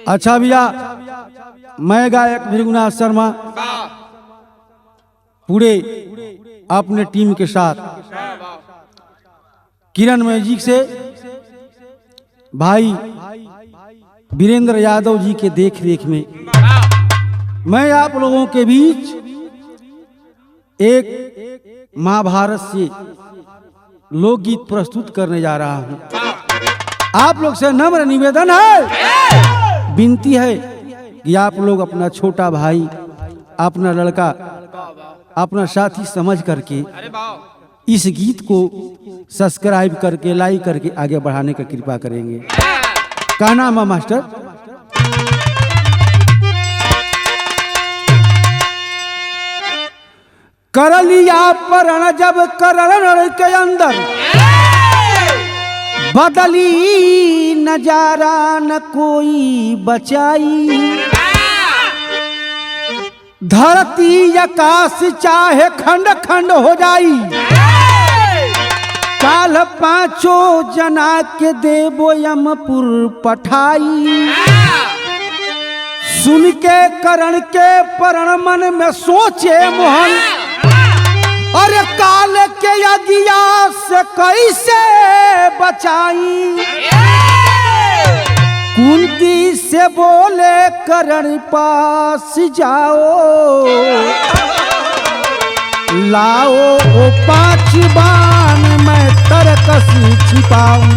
अच्छा भैया, मैं गायक भृगुनाथ शर्मा पूरे अपने टीम के साथ किरण मैजिक से भाई वीरेंद्र यादव जी के देख रेख में मैं आप लोगों के बीच एक महाभारत से लोकगीत प्रस्तुत करने जा रहा हूं। आप लोग से नम्र निवेदन है, विनती है कि आप लोग अपना छोटा भाई, अपना लड़का, अपना साथी समझ करके इस गीत को सब्सक्राइब करके लाइक करके आगे बढ़ाने का कृपा करेंगे। क्या नाम है मास्टर? कर लिया परण जब करण के अंदर बदली नजारा न कोई बचाई। धरती आकाश चाहे खंड खंड हो जाई, काल पांचों जना के देवो यमपुर पठाई। सुन के करण के परण मन में सोचे मोहन, अरे काल के अगिया से कैसे बचाई। कुंती से बोले करण पास जाओ, लाओ वो 5 बाण मैं तरकस छिपाऊं।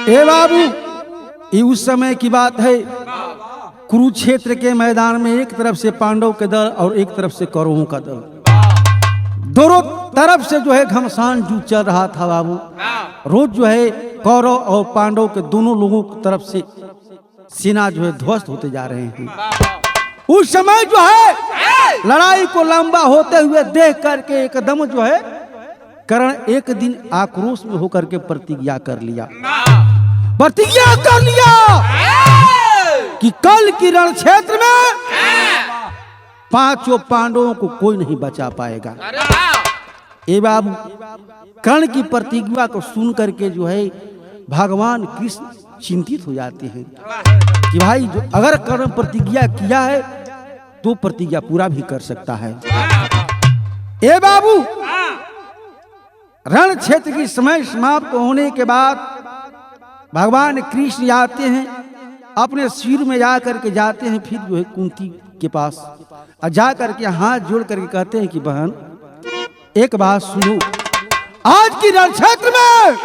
ए बाबू, ये उस समय की बात है, कुरुक्षेत्र के मैदान में एक तरफ से पांडव के दल और एक तरफ से कौरवों का दल, दोनों तरफ से जो है घमसान जूझ चल रहा था बाबू। रोज जो है कौरव और पांडव के दोनों लोगों की तरफ से सेना जो है ध्वस्त होते जा रहे हैं। उस समय जो है लड़ाई को लंबा होते हुए देख करके एकदम जो है करण एक दिन आक्रोश में होकर के प्रतिज्ञा कर लिया कि कल की रण क्षेत्र में 5 पांडवों को कोई नहीं बचा पाएगा। ए बाबू, कर्ण की प्रतिज्ञा को सुन करके जो है भगवान कृष्ण चिंतित हो जाते हैं कि भाई जो अगर कर्ण प्रतिज्ञा किया है तो प्रतिज्ञा पूरा भी कर सकता है। ए बाबू, रण क्षेत्र की समय समाप्त होने के बाद भगवान कृष्ण आते हैं, अपने सिर में जा करके जाते हैं, फिर जो है कुंती के पास और जा करके हाथ जोड़ करके कहते हैं कि बहन एक बात सुनो, आज की रण क्षेत्र में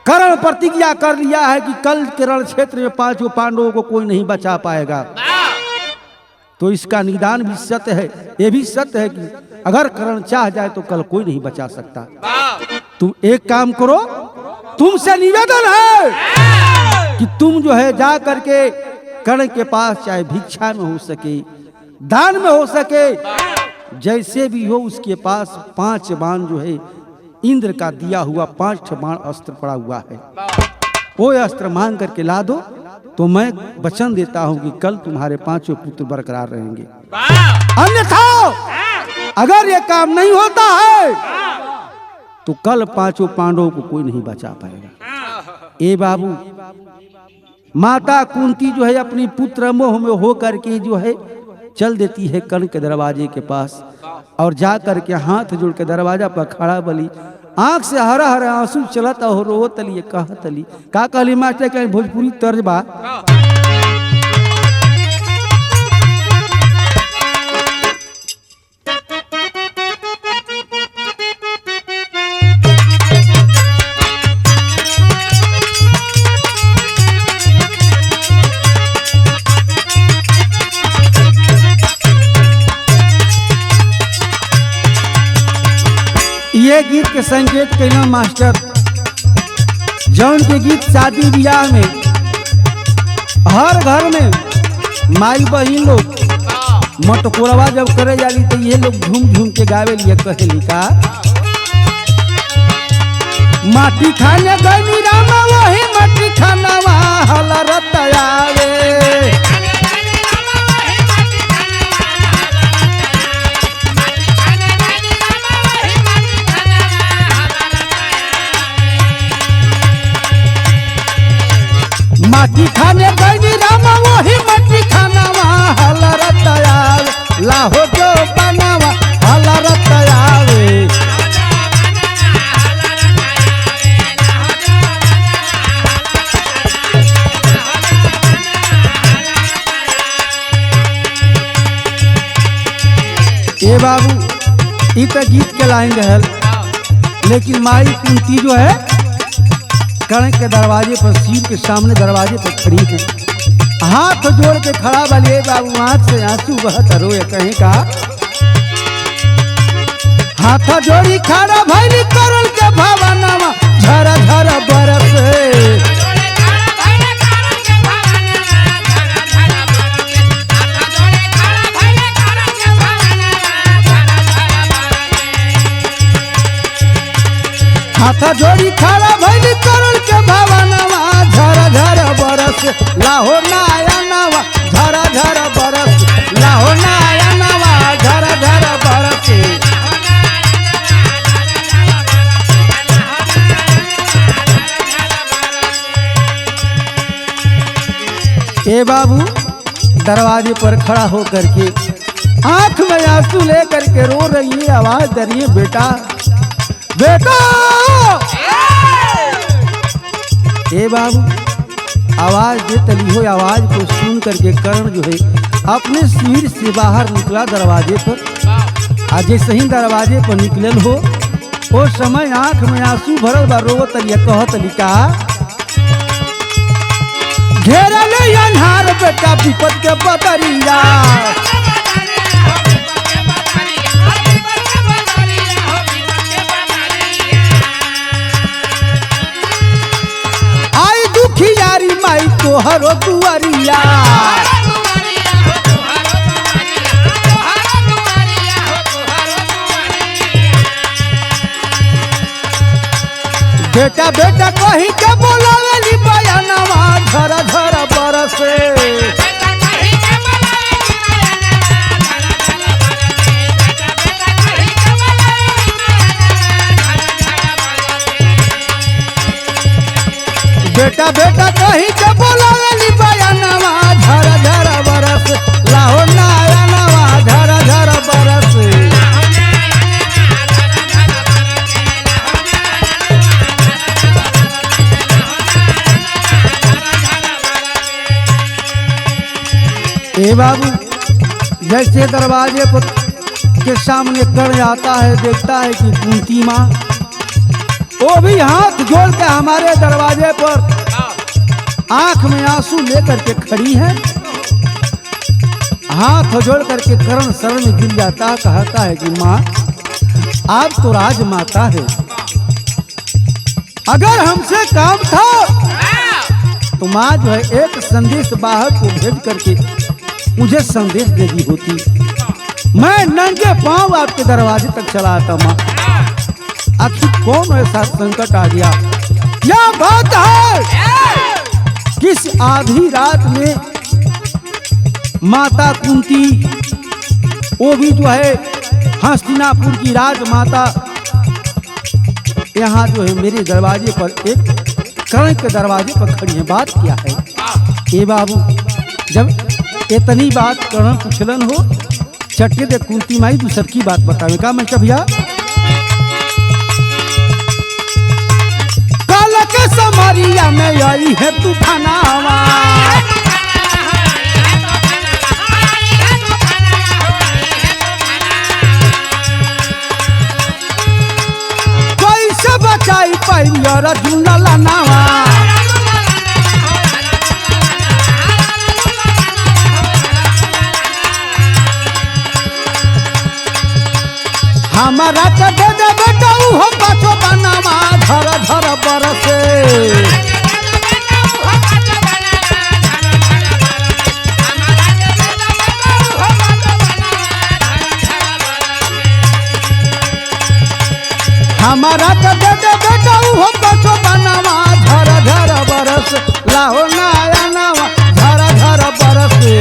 कर्ण प्रतिज्ञा कर लिया है कि कल के रण क्षेत्र में 5 पांडवों को कोई नहीं बचा पाएगा। तो इसका निदान भी सत्य है, ये भी सत्य है कि अगर कर्ण चाह जाए तो कल कोई नहीं बचा सकता। तुम एक काम करो, तुमसे निवेदन है कि तुम जो है जा करके कर्ण के पास चाहे भिक्षा में हो सके, दान में हो सके, जैसे भी हो उसके पास 5 बाण जो है इंद्र का दिया हुआ 5 बाण अस्त्र पड़ा हुआ है, वो अस्त्र मांग करके ला दो, तो मैं वचन देता हूं कि कल तुम्हारे 5 पुत्र बरकरार रहेंगे। अन्यथा अगर ये काम नहीं होता है तो कल 5 पांडवों को कोई नहीं बचा पाएगा। ए बाबू, माता कुंती जो है अपनी पुत्र मोह में हो करके जो है चल देती है कर्ण के दरवाजे के पास और जा करके हाथ जोड़ के दरवाजा पर खड़ा बली, आंख से हरा हरा आंसू चलता हो, रो तली कहा तली का कहली मास्टर के भोजपुरी तर्ज बा। ये गीत के संकेत कहना मास्टर, जौन के गीत शादी ब्याह में हर घर में माई बहन लोग मटकोरवा जब करे जाली तो ये लोग झूम झूम के गावे लिए कहेली का, माटी खाने गनी रामा वही माटी खाना हला रतावे। माने गई रामा वही मट्टी खानावा हलरत आवे लाहो जो बनावा हलरत आवे। ए बाबू ई तो गीत के लाइन रहल, लेकिन माई कुंती जो है कर्ण के दरवाजे पर, शिव के सामने दरवाजे पर खड़ी है, हाथ जोड़ के खड़ा बलिए बाबू, आंख से आंसू बहत रोए कहीं का। हाथ जोड़ी खड़ा भैली करल के भवनवा झरा झरा बरस। हाथ जोड़ी खड़ा भैली करल के भवनवा झरा झरा बरस। लाहो नाया नवा झरा झरा बरस, लाहो नाया नवा झरा झरा बरस। ए बाबू दरवाजे पर खड़ा होकर के आंख में आंसू लेकर के रो रही है, आवाज दे रही है, बेटा बेटा। ए बाबू आवाज दे तली हो, आवाज को सुन करके कर्ण जो है अपने शिविर से बाहर निकला दरवाजे पर। आज जैसे ही दरवाजे पर निकलल हो वो समय आंख में आंसू भरल बा, रो तलिया कह तलिका घेरल अन्हार बेटा विपद के बदरिया। आई दुखियारी माई तोहरो दुआरिया। बेटा बेटा कही के बोलावेली बयानवा झरा झरा बरसे। बेटा बेटा कही के बोलावेली बयानवा झरा झरा बरस। लाहो नाया नवा झरा झरा बरस। ए बाबू जैसे दरवाजे पर के सामने कर्ण आता है, देखता है कि कुंती माँ वो भी हाथ जोड़ के हमारे दरवाजे पर आंख में आंसू लेकर के खड़ी है। हाथ जोड़ करके कर्ण शरण में गिर जाता, कहता है कि माँ आप तो राजमाता है, अगर हमसे काम था तो माँ जो है एक संदेश बाहर को भेज करके मुझे संदेश दे दी होती, मैं नंगे पांव आपके दरवाजे तक चला आता। माँ आखिर कौन ऐसा संकट आ गया, यह बात है किस आधी रात में माता कुंती, वो भी जो है हस्तिनापुर की राजमाता, यहाँ जो है मेरे दरवाजे पर एक कर्ण के दरवाजे पर खड़ी है, बात क्या है। ए बाबू जब इतनी बात कर्ण पूछलन हो, चटके दे कुंती माई दूसर की बात बतावे का मैं भैया। कल के समरिया में आई है तूफानावा, कैसे बचाई पाई अर्जुन ललनावा। हमारा के दे दे बेटा हो पाछो बनावा झरा झरा बरसे। हमारा के दे दे बेटा हो पाछो बनावा झरा झरा बरस। लाहो नाया नवा झरा झरा बरसे।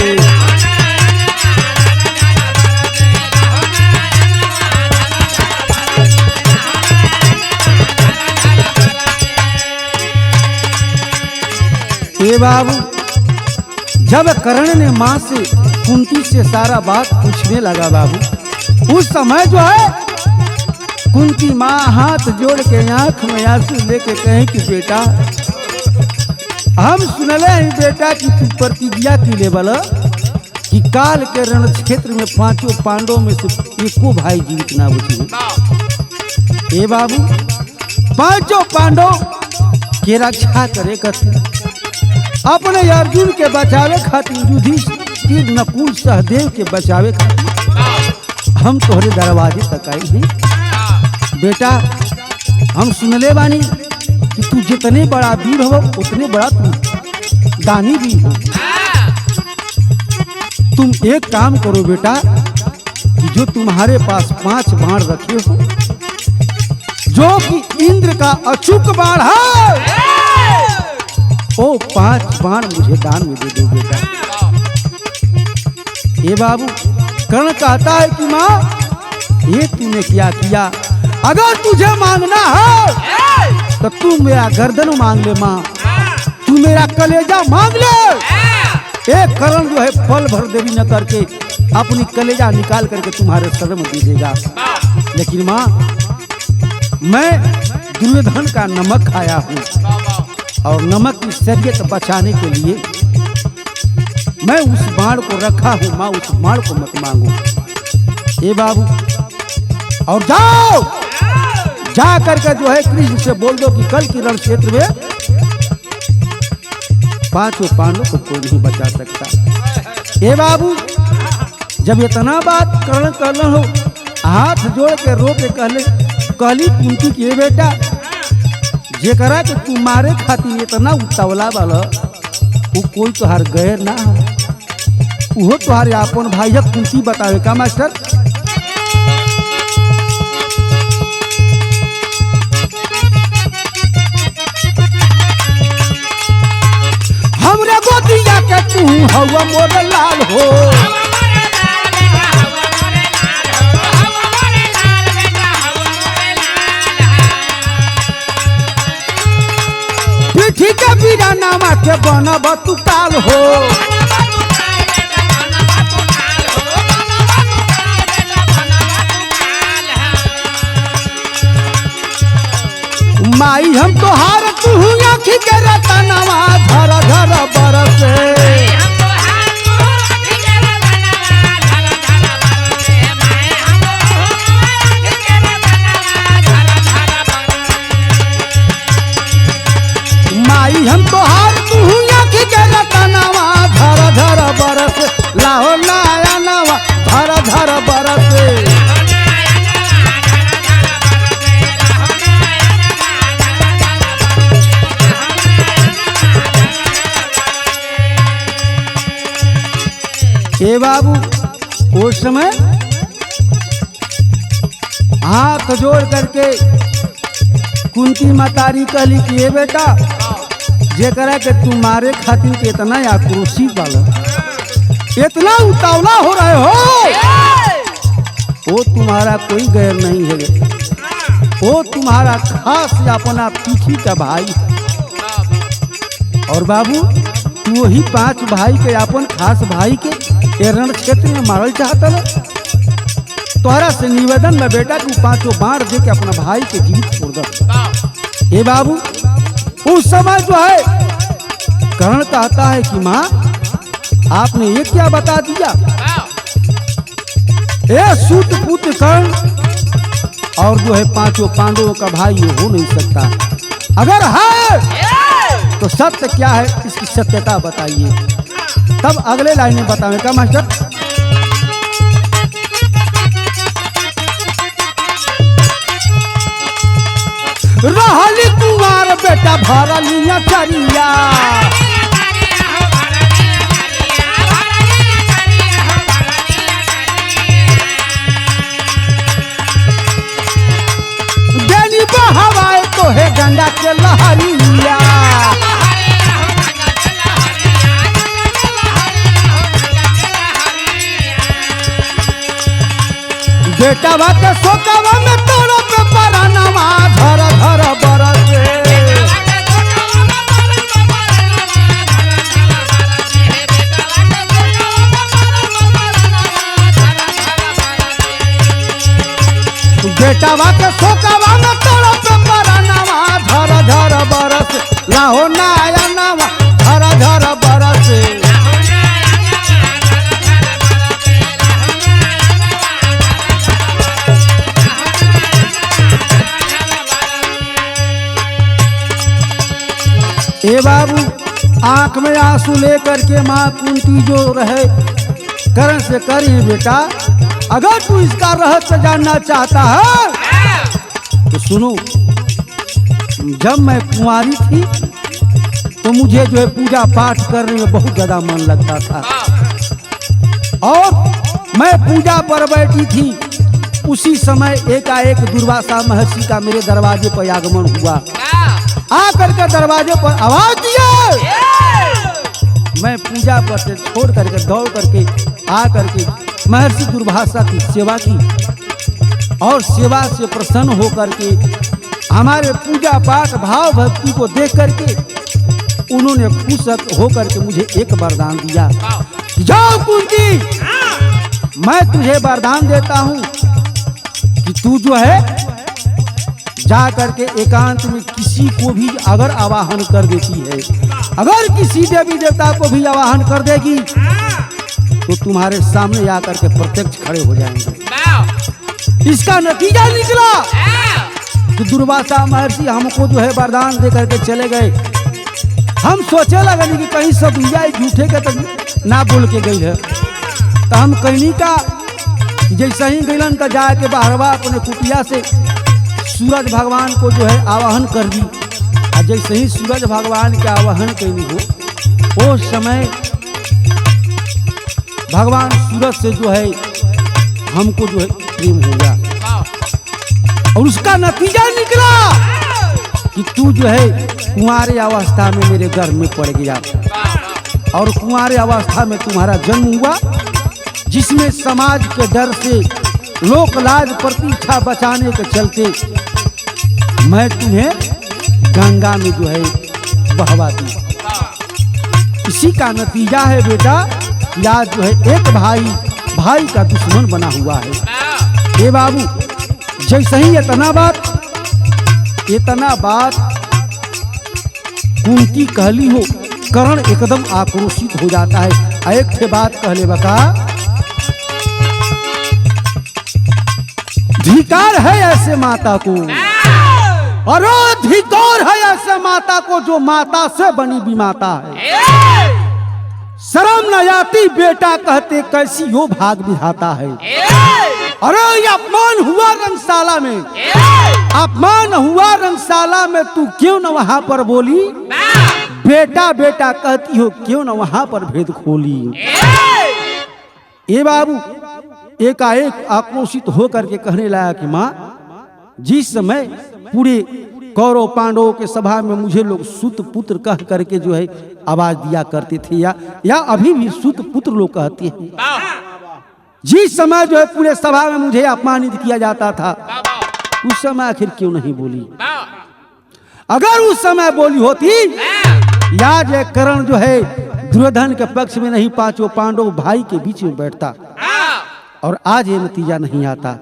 ए बाबू जब कर्ण ने माँ से कुंती से सारा बात पूछने लगा बाबू, उस समय जो है कुंती माँ हाथ जोड़ के आंख में आंसू लेके कहे कि बेटा हम सुनले हैं बेटा कि तू प्रतिज्ञा की लेवल कि काल के रण क्षेत्र में पांचों पांडवों में से एको भाई जीवित ना बची। ए बाबू पांचों पांडव के रक्षा करे खातिर अपने अर्जुन के बचावे खातिर युधिष्ठिर नकुल सहदेव के बचावे खातिर हम तोहरे दरवाजे तक आई हैं। बेटा हम सुनले बानी कि तू जितने बड़ा वीर हो उतने बड़ा तू दानी भी हो। तुम एक काम करो बेटा कि जो तुम्हारे पास 5 बाण रखे हो, जो कि इंद्र का अचूक बाण है, वो 5 बाण मुझे दान में दे दो बेटा। ये बाबू कर्ण कहता है कि माँ ये तूने क्या किया, अगर तुझे मांगना है तो तू मेरा गर्दन मांग ले माँ, तू मेरा कलेजा मांग ले। एक कर्ण जो है पल भर देरी न करके अपनी कलेजा निकाल करके तुम्हारे सर में दे देगा। लेकिन माँ मैं दुर्योधन का नमक खाया हूँ और नमक की शरीयत बचाने के लिए मैं उस बाण को रखा हूँ माँ, उस बाण को मत मांगो। ए बाबू और जाओ जा करके जो है कृष्ण से बोल दो कि कल की रण क्षेत्र में 5 पांडवों को कोई नहीं बचा सकता। ए बाबू जब इतना बात कर्ण कहना हो, हाथ जोड़ के रो के कहली कुंती के बेटा जेकरा के तू मारे खातिर इतना उतावला वाला वो कोई तोहार गैर ना हो, वो तोहारे अपन भाई है। कुंती बतावे का मास्टर हमरे गोदिया के तू हवा मोर लाल हो, पीठी के बीराना के बनब तू काल हो। माई हम तोहार तू आँखी के रतनवा धर धर बरसे, माई हम तोहार तू आँखी के रतनवा धर धर बरसे, लाहो लाया नवा धर धर बरसे। ए बाबू उस समय हाथ जोड़ करके कुंती मातारी कहली कि ए बेटा जेकरा के तू मारे खातिर के इतना आक्रोशित वाला इतना उतावला हो रहे हो, वो तुम्हारा कोई गैर नहीं है, वो तुम्हारा खास अपना पीछी का भाई। और बाबू तू वही 5 भाई के अपन खास भाई के रण क्षेत्र में मारल चाहता है। तोहरा से निवेदन में बेटा तू 5 बाण दे के अपना भाई के जीवित छोड़ दे। ए बाबू उस समय जो है कर्ण कहता है कि माँ आपने ये क्या बता दिया, ए सूत पुत कर्ण और जो है 5 पांडवों का भाई हो नहीं सकता, अगर है तो सत्य क्या है इसकी सत्यता बताइए। तब अगले लाइन में बतावे का मास्टर रहली कुमार बेटा भरलिया चरिया, देनी बहवाए तो है गंगा के लहरिया, बेटा बात सोकावा में तोरो पे परानवा धर धर बरसे, लाहो नायनवा झर झर बरसे। ए बाबू आंख में आंसू लेकर के माँ कुंती जो रहे करण से करी बेटा, अगर तू इसका रहस्य जानना चाहता है तो सुनो, जब मैं कुंवारी थी तो मुझे जो है पूजा पाठ करने में बहुत ज्यादा मन लगता था, और मैं पूजा पर बैठी थी उसी समय एकाएक दुर्वासा महर्षि का मेरे दरवाजे पर आगमन हुआ। आकर के दरवाजे पर आवाज दिया, मैं पूजा पर से छोड़ करके दौड़ करके आकर के महर्षि दुर्वासा की सेवा की, और सेवा से प्रसन्न होकर के हमारे पूजा पाठ भाव भक्ति को देख करके उन्होंने खुश होकर के मुझे एक वरदान दिया। जाओ कुंती, मैं तुझे वरदान देता हूँ कि तू जो है जा करके एकांत में किसी को भी अगर आवाहन कर देती है, अगर किसी देवी देवता को भी आवाहन कर देगी तो तुम्हारे सामने आकर के प्रत्यक्ष खड़े हो जाएंगे। इसका नतीजा निकला कि दुर्वासा महर्षि हमको जो है वरदान दे करके चले गए। हम सोचे लगे कि कहीं सब झूठे के तो ना बोल के गई है, तो हम कहनी का जैसे ही गईलन तो जाके बाहरवा अपने कुटिया से सूरज भगवान को जो है आवाहन कर दी। और जैसे ही सूरज भगवान के आवाहन कैली हो उस समय भगवान सूरज से जो है हमको जो है प्रेम हो गया, और उसका नतीजा निकला कि तू जो है कुंवारे अवस्था में मेरे घर में पड़ गया, और कुंवारे अवस्था में तुम्हारा जन्म हुआ, जिसमें समाज के डर से लोक लाज प्रतिष्ठा बचाने के चलते मैं तुम्हें गंगा में जो है बहवा दी। इसी का नतीजा है बेटा, आज जो है एक भाई भाई का दुश्मन बना हुआ है। ए बाबू, जैसे ही इतना बात कुंती कहली हो, करण एकदम आक्रोशित हो जाता है। एक थे बात कहले बका, धिकार है ऐसे माता को, और धिकार है ऐसे माता को जो माता से बनी विमाता है। शर्म न आती बेटा कहते कैसी हो भाग विधाता है। अरे ये अपमान हुआ रंगशाला में, अपमान हुआ रंगशाला में, तू क्यों न वहां पर बोली? बेटा बेटा कहती हो, क्यों न वहां पर भेद खोली? ए बाबू एकाएक आक्रोशित होकर के कहने लगा कि माँ, जिस समय पूरे कौरव पांडवों के सभा में मुझे लोग सुत पुत्र कह करके जो है आवाज दिया करते थे, या अभी भी सुत पुत्र लोग कहते हैं, जिस समय जो है पूरे सभा में मुझे अपमानित किया जाता था, उस समय आखिर क्यों नहीं बोली? अगर उस समय बोली होती, याद है करण जो है दुर्योधन के पक्ष में नहीं, पांचों पांडव भाई के बीच में बैठता, और आज ये नतीजा नहीं आता।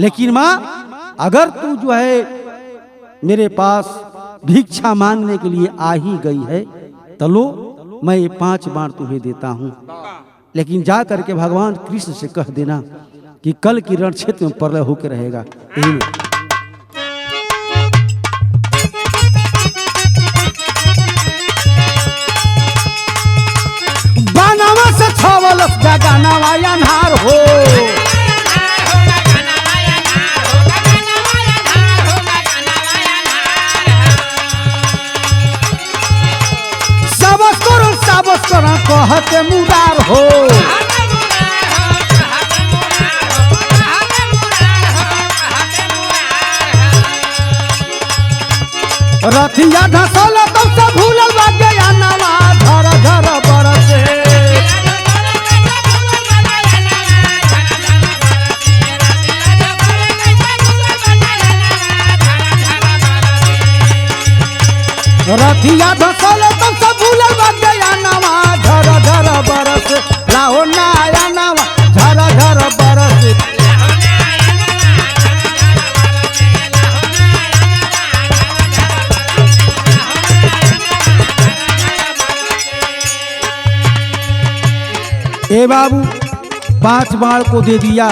लेकिन माँ, अगर तू जो है मेरे पास भिक्षा मांगने के लिए आ ही गई है तो लो, मैं ये 5 बाण तुम्हें देता हूँ, लेकिन जा करके भगवान कृष्ण से कह देना कि कल की रण क्षेत्र में प्रलय होकर रहेगा। यही में बानावा से छावलस गानावा अनहार हो, कहते मुरार हो, रथिया धसल तब से भूलल बाटे अनवा झर झर बरसे। रथिया धसल तब से भूलल बाटे अनवा झर झर बरस। लाहो नाया नवा झर झर बरस। ए बाबू 5 बाण को दे दिया।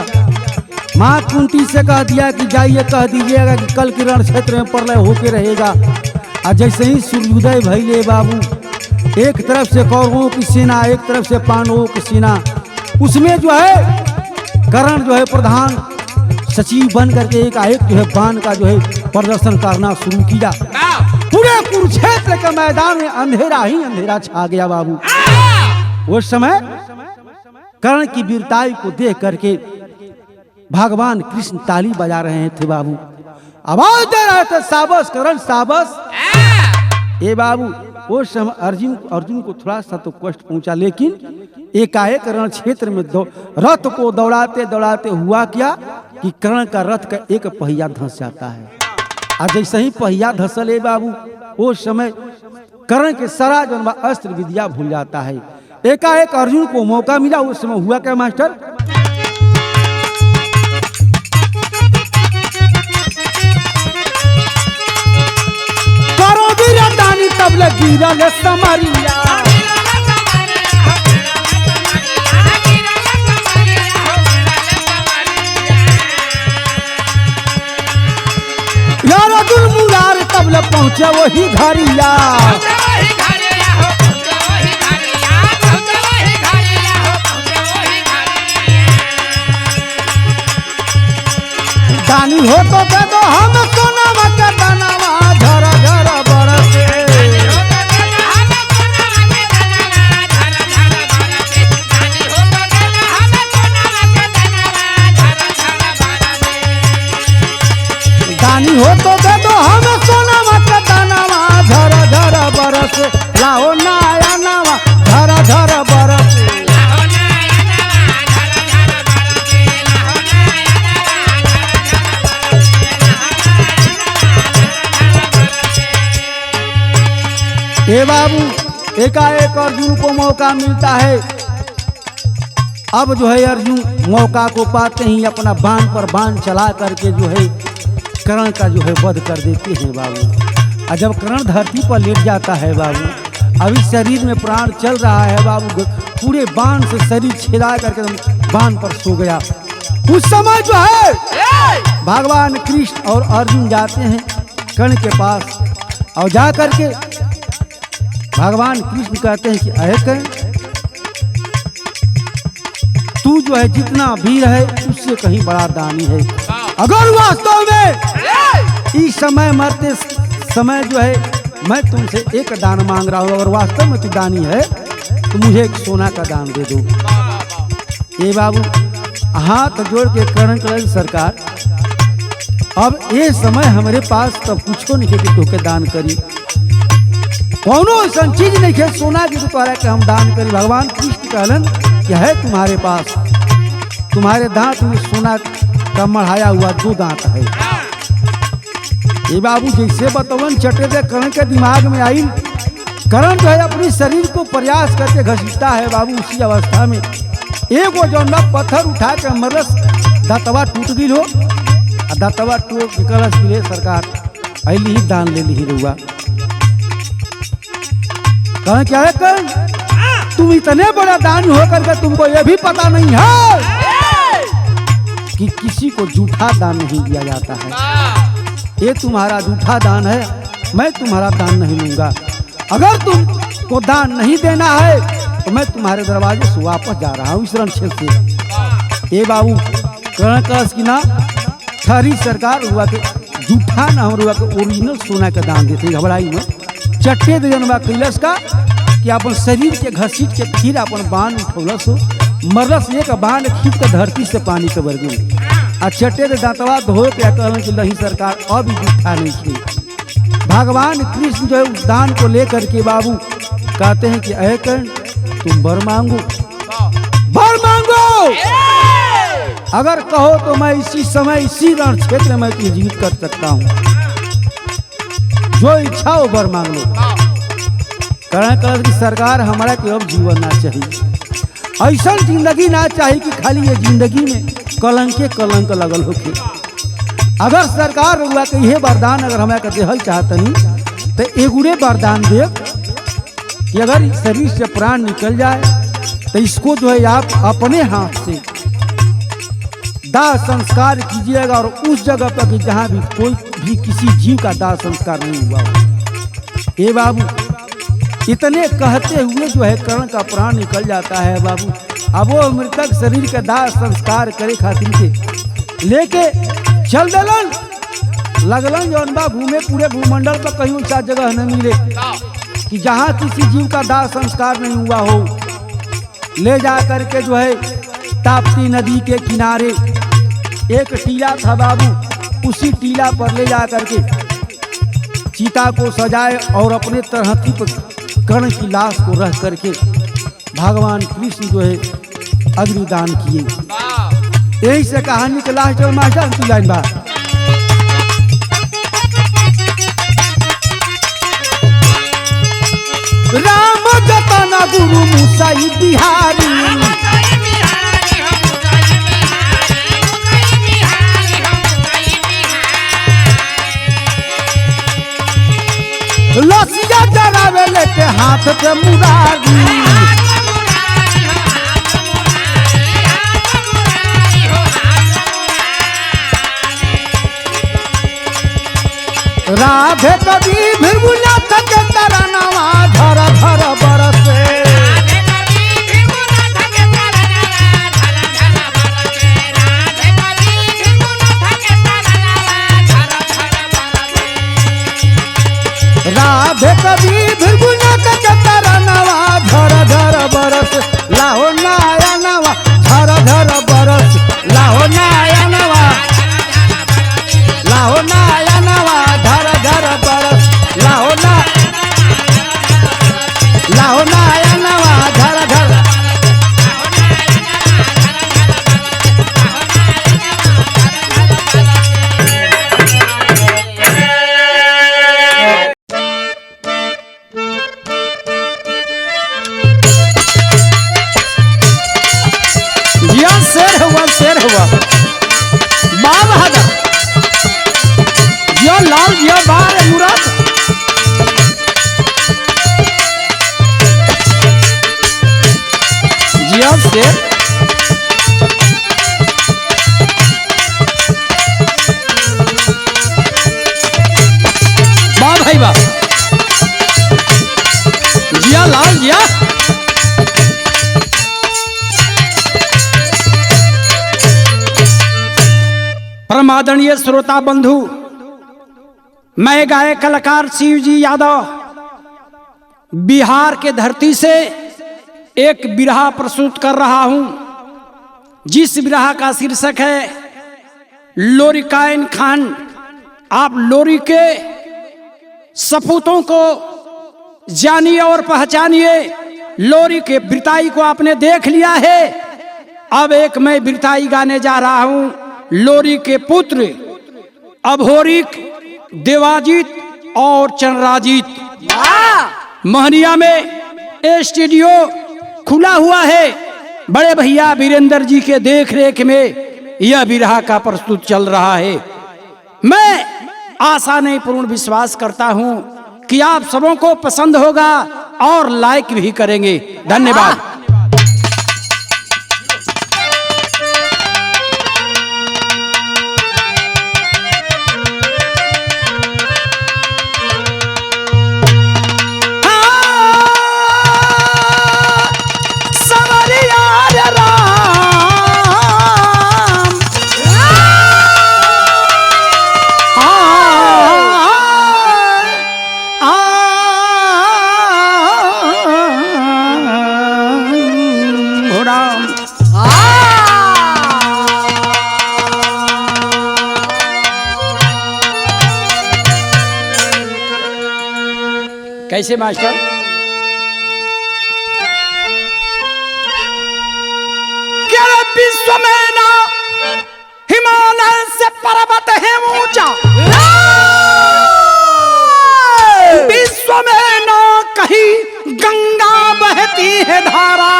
माँ कुंती से कह दिया कि जाइए कह दीजिएगा कि कल के रण क्षेत्र में प्रलय होके रहेगा। और जैसे ही सूर्योदय भइले बाबू, एक तरफ से कौरवों की सेना, एक तरफ से पांडवों की सेना, उसमें जो है कर्ण जो है प्रधान सचिव बन करके एकाएक जो है बाण का जो है प्रदर्शन करना शुरू किया। पूरे कुरुक्षेत्र के मैदान में अंधेरा ही अंधेरा छा गया बाबू। उस समय कर्ण की वीरताई को देख करके भगवान कृष्ण ताली बजा रहे थे बाबू, आवाज दे रहे थे साबस कर्ण साबस। ए बाबू उस समय अर्जुन को थोड़ा सा तो कष्ट पहुंचा, लेकिन एकाएक रण क्षेत्र में रथ को दौड़ाते दौड़ाते हुआ क्या कि कर्ण का रथ का एक पहिया धंस जाता है। और जैसे ही पहिया धंसले बाबू, उस समय कर्ण के सारा जनवा अस्त्र विद्या भूल जाता है। एकाएक अर्जुन को मौका मिला। उस समय हुआ क्या मास्टर? करो वीर दानी तब लगी गिरल समरिया, यार अब्दुल मुरार तब लग पहुंचे वही घरिया। दानी हो तो दे दो हम सोनावा का दानावा, झरा झरा बरसे। दानी हो तो दे दो हम सोनावा का दानावा, झरा झरा बरसे। लाओ नाया नावा झरा झरा बरसे। ए बाबू एकाएक अर्जुन को मौका मिलता है। अब जो है अर्जुन मौका को पाते ही अपना बाण पर बाण चला करके जो है कर्ण का जो है वध कर देते हैं बाबू। और जब कर्ण धरती पर लेट जाता है बाबू, अभी शरीर में प्राण चल रहा है बाबू, पूरे बाण से शरीर छेदा करके बाण पर सो गया। उस समय जो है भगवान कृष्ण और अर्जुन जाते हैं कर्ण के पास, और जा करके भगवान कृष्ण कहते हैं कि अहे कर्ण, तू जो है जितना वीर है उससे कहीं बड़ा दानी है। अगर वास्तव में इस समय मरते समय जो है मैं तुमसे एक दान मांग रहा हूँ, अगर वास्तव में तू दानी है तो मुझे एक सोना का दान दे दो। ये बाबू हाथ जोड़ के कर्ण कहे सरकार, अब ये समय हमारे पास तब कुछ नहीं है कि तोके दान करी, कौनो ऐसा चीज नहीं है सोना की द्वारा के हम दान करी। भगवान कृष्ण कहलन कि है तुम्हारे पास, तुम्हारे दांत में सोना का मढ़ाया हुआ 2 दांत है। ये बाबू जैसे बतवन चटे दे कर्ण के दिमाग में आई। कर्ण जो है अपनी शरीर को प्रयास करके घसीटता है बाबू। उसी अवस्था में एगो जौना पत्थर उठा के मरस दांतवा टूट गई हो, दांतवा टूट के सरकार अली ही दान ले ली रुआ। कहा क्या है कर्ण, तुम इतने बड़ा दानी होकर के तुमको यह भी पता नहीं है कि किसी को झूठा दान नहीं दिया जाता है। ये तुम्हारा झूठा दान है, मैं तुम्हारा दान नहीं लूंगा। अगर तुमको दान नहीं देना है तो मैं तुम्हारे दरवाजे से वापस जा रहा हूँ इस रण क्षेत्र से। ये बाबू कर्ण कस की ना थारी सरकार हुआ के झूठा ना हुआ के ओरिजिनल सोना का दान देते घबराई में चट्टे जनवा कैलस का कि अपन शरीर के घसीट के फिर अपन बाण उठौलस हो, मरलस एक बाण खींच के धरती से पानी के बरगुल। आ चट्टे दांतवा धो के कहलन कि लही सरकार अब झूठा नहीं थी। भगवान कृष्ण जो है उस दान को लेकर के बाबू कहते हैं कि अहे कर्ण तुम वर मांगो, वर मांगो। अगर कहो तो मैं इसी समय इसी रण क्षेत्र में तुझे जीवित कर सकता हूँ, जो इच्छा हो वर मांग लो। कर्ण की सरकार हमारा के अब जीवन ना चाहिए, ऐसा जिंदगी ना चाहिए कि खाली ये जिंदगी में कलंक लगल होके। अगर सरकार हुआ कि यह वरदान अगर हमारे का देहल चाहतनी तो एगुड़े वरदान दे कि अगर शरीर से प्राण निकल जाए तो इसको जो है आप अपने हाथ से दाह संस्कार कीजिएगा, और उस जगह पर कि जहाँ भी कोई भी किसी जीव का दाह संस्कार नहीं हुआ हो। ए बाबू, इतने कहते हुए जो है कर्ण का प्राण निकल जाता है बाबू। अब वो मृतक शरीर का दाह संस्कार करे खातिर के लेके चल दलन, लगलन जौन बा घूमे पूरे भूमंडल पर, कहीं ऐसा जगह न मिले कि जहाँ किसी जीव का दाह संस्कार नहीं हुआ हो। ले जा करके जो है ताप्ती नदी के किनारे एक टीला था बाबू, उसी टीला पर ले जा करके चीता को सजाए और अपने तरहथी पर कर्ण की लाश को रख करके भगवान कृष्ण जो है अग्निदान किए। यही से कहानी के लास्ट में मास्टर की लाइन बा, राम जतन गुरु मुसाई बिहारी, लसिया जरावे लेके हाथ पे मुरारी, राधे कभी भिरगुना थके तरनवा धर धर बरसे, राधे कभी भिरगुना थके तरनवा धर धर बरस, लाहो नाया नवा धर धर बरस, लाहो नाया नवा, लाहो नाया नवा धर धर बरस, लाहो ना, लाहो नाया नवा धर धर। शेर हुआ बाब हदा यो लाल यो बार मुराद, जिया शेर बा भाई बा, जिया लाल जिया। परमादरणीय श्रोता बंधु, मैं गायक कलाकार शिवजी यादव बिहार के धरती से एक बिरहा प्रस्तुत कर रहा हूं, जिस बिरहा का शीर्षक है लोरी कायन खान। आप लोरी के सपूतों को जानिए और पहचानिए। लोरी के बिरताई को आपने देख लिया है, अब एक मैं बिरताई गाने जा रहा हूं। लोरी के पुत्र अभोरिक, देवाजीत और चंद्राजीत। महनिया में स्टूडियो खुला हुआ है, बड़े भैया वीरेंद्र जी के देख रेख में यह बिरहा का प्रस्तुत चल रहा है। मैं आशा नहीं पूर्ण विश्वास करता हूं कि आप सबों को पसंद होगा और लाइक भी करेंगे। धन्यवाद। कैसे मास्टर? क्या विश्व में ना हिमालय से पर्वत है ऊंचा, विश्व में ना कहीं गंगा बहती है धारा,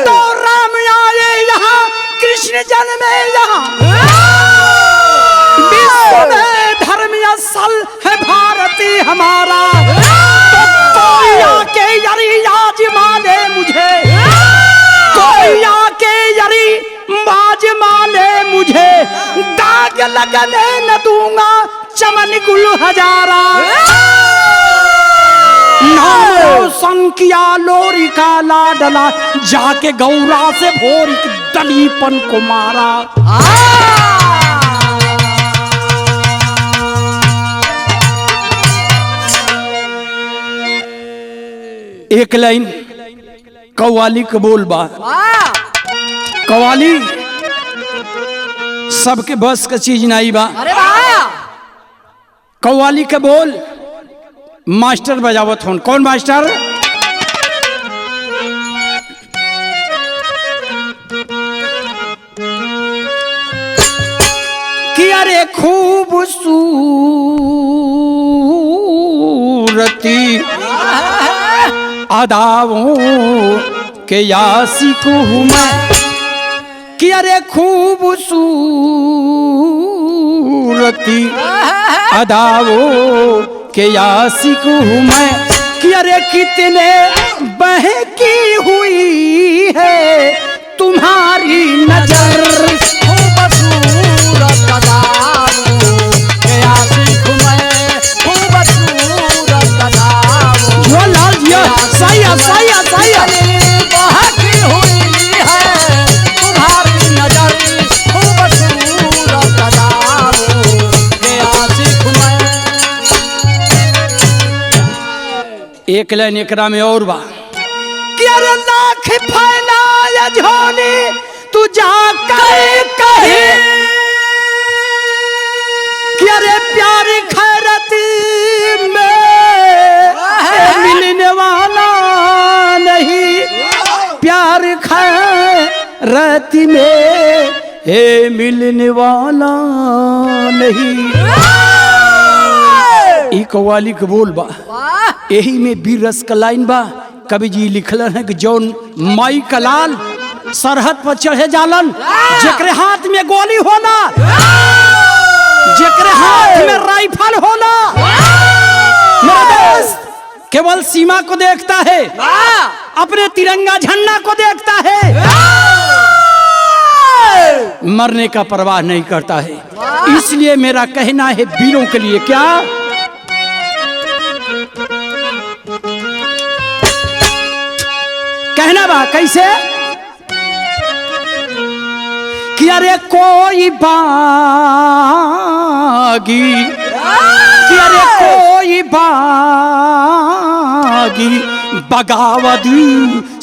तो राम आए यहाँ कृष्ण जन्मे यहाँ, विश्व में धर्म असल है भारती हमारा, तो कोई आके यारी आज लगने न दूंगा चमन गुल हजारा। नाम रोशन किया लोरी का लाडला, जाके गौरा से भोरी दलीपन को मारा। एक लाइन कव्वाली के बोल बा। कव्वाली सबके बस का चीज नहीं बा। कव्वाली के बोल मास्टर बजावत होन। कौन मास्टर? कि अरे खूबसूरती अदाओं के यासिक हूँ मैं, कि अरे खूबसूरती अदाओं के यासिक हूँ मैं, कि अरे कितने बहकी हुई है तुम्हारी नजर। खूबसूरत अदाओं के यासिक हूँ मैं, खूबसूरत अदाओं। जो लाल जिया साया साया साया बहकी हुई है तुम्हारी नजर। खूबसूरत अदाओं के यासिक हूँ मैं। एक लाइन एकरा में और बा कि अरे लाख फैलाया झोली तू जाकर कहे, कि अरे प्यारी खैरत में मिलने वाला नहीं, प्यार खैरत में मिलने वाला नहीं। ई कव्वाली के बोल बा। यही में बीर रस का लाइन बा। कवि जी लिखल है कि जौन माई का लाल सरहद पर चढ़े जालन, जेकरे हाथ में गोली होला, जेकरे हाथ में राइफल होला, मेरा दोस्त केवल सीमा को देखता है, अपने तिरंगा झंडा को देखता है, मरने का परवाह नहीं करता है। इसलिए मेरा कहना है वीरों के लिए क्या कहना बा, कैसे कि अरे कोई बागी, कि अरे कोई बागी बगावती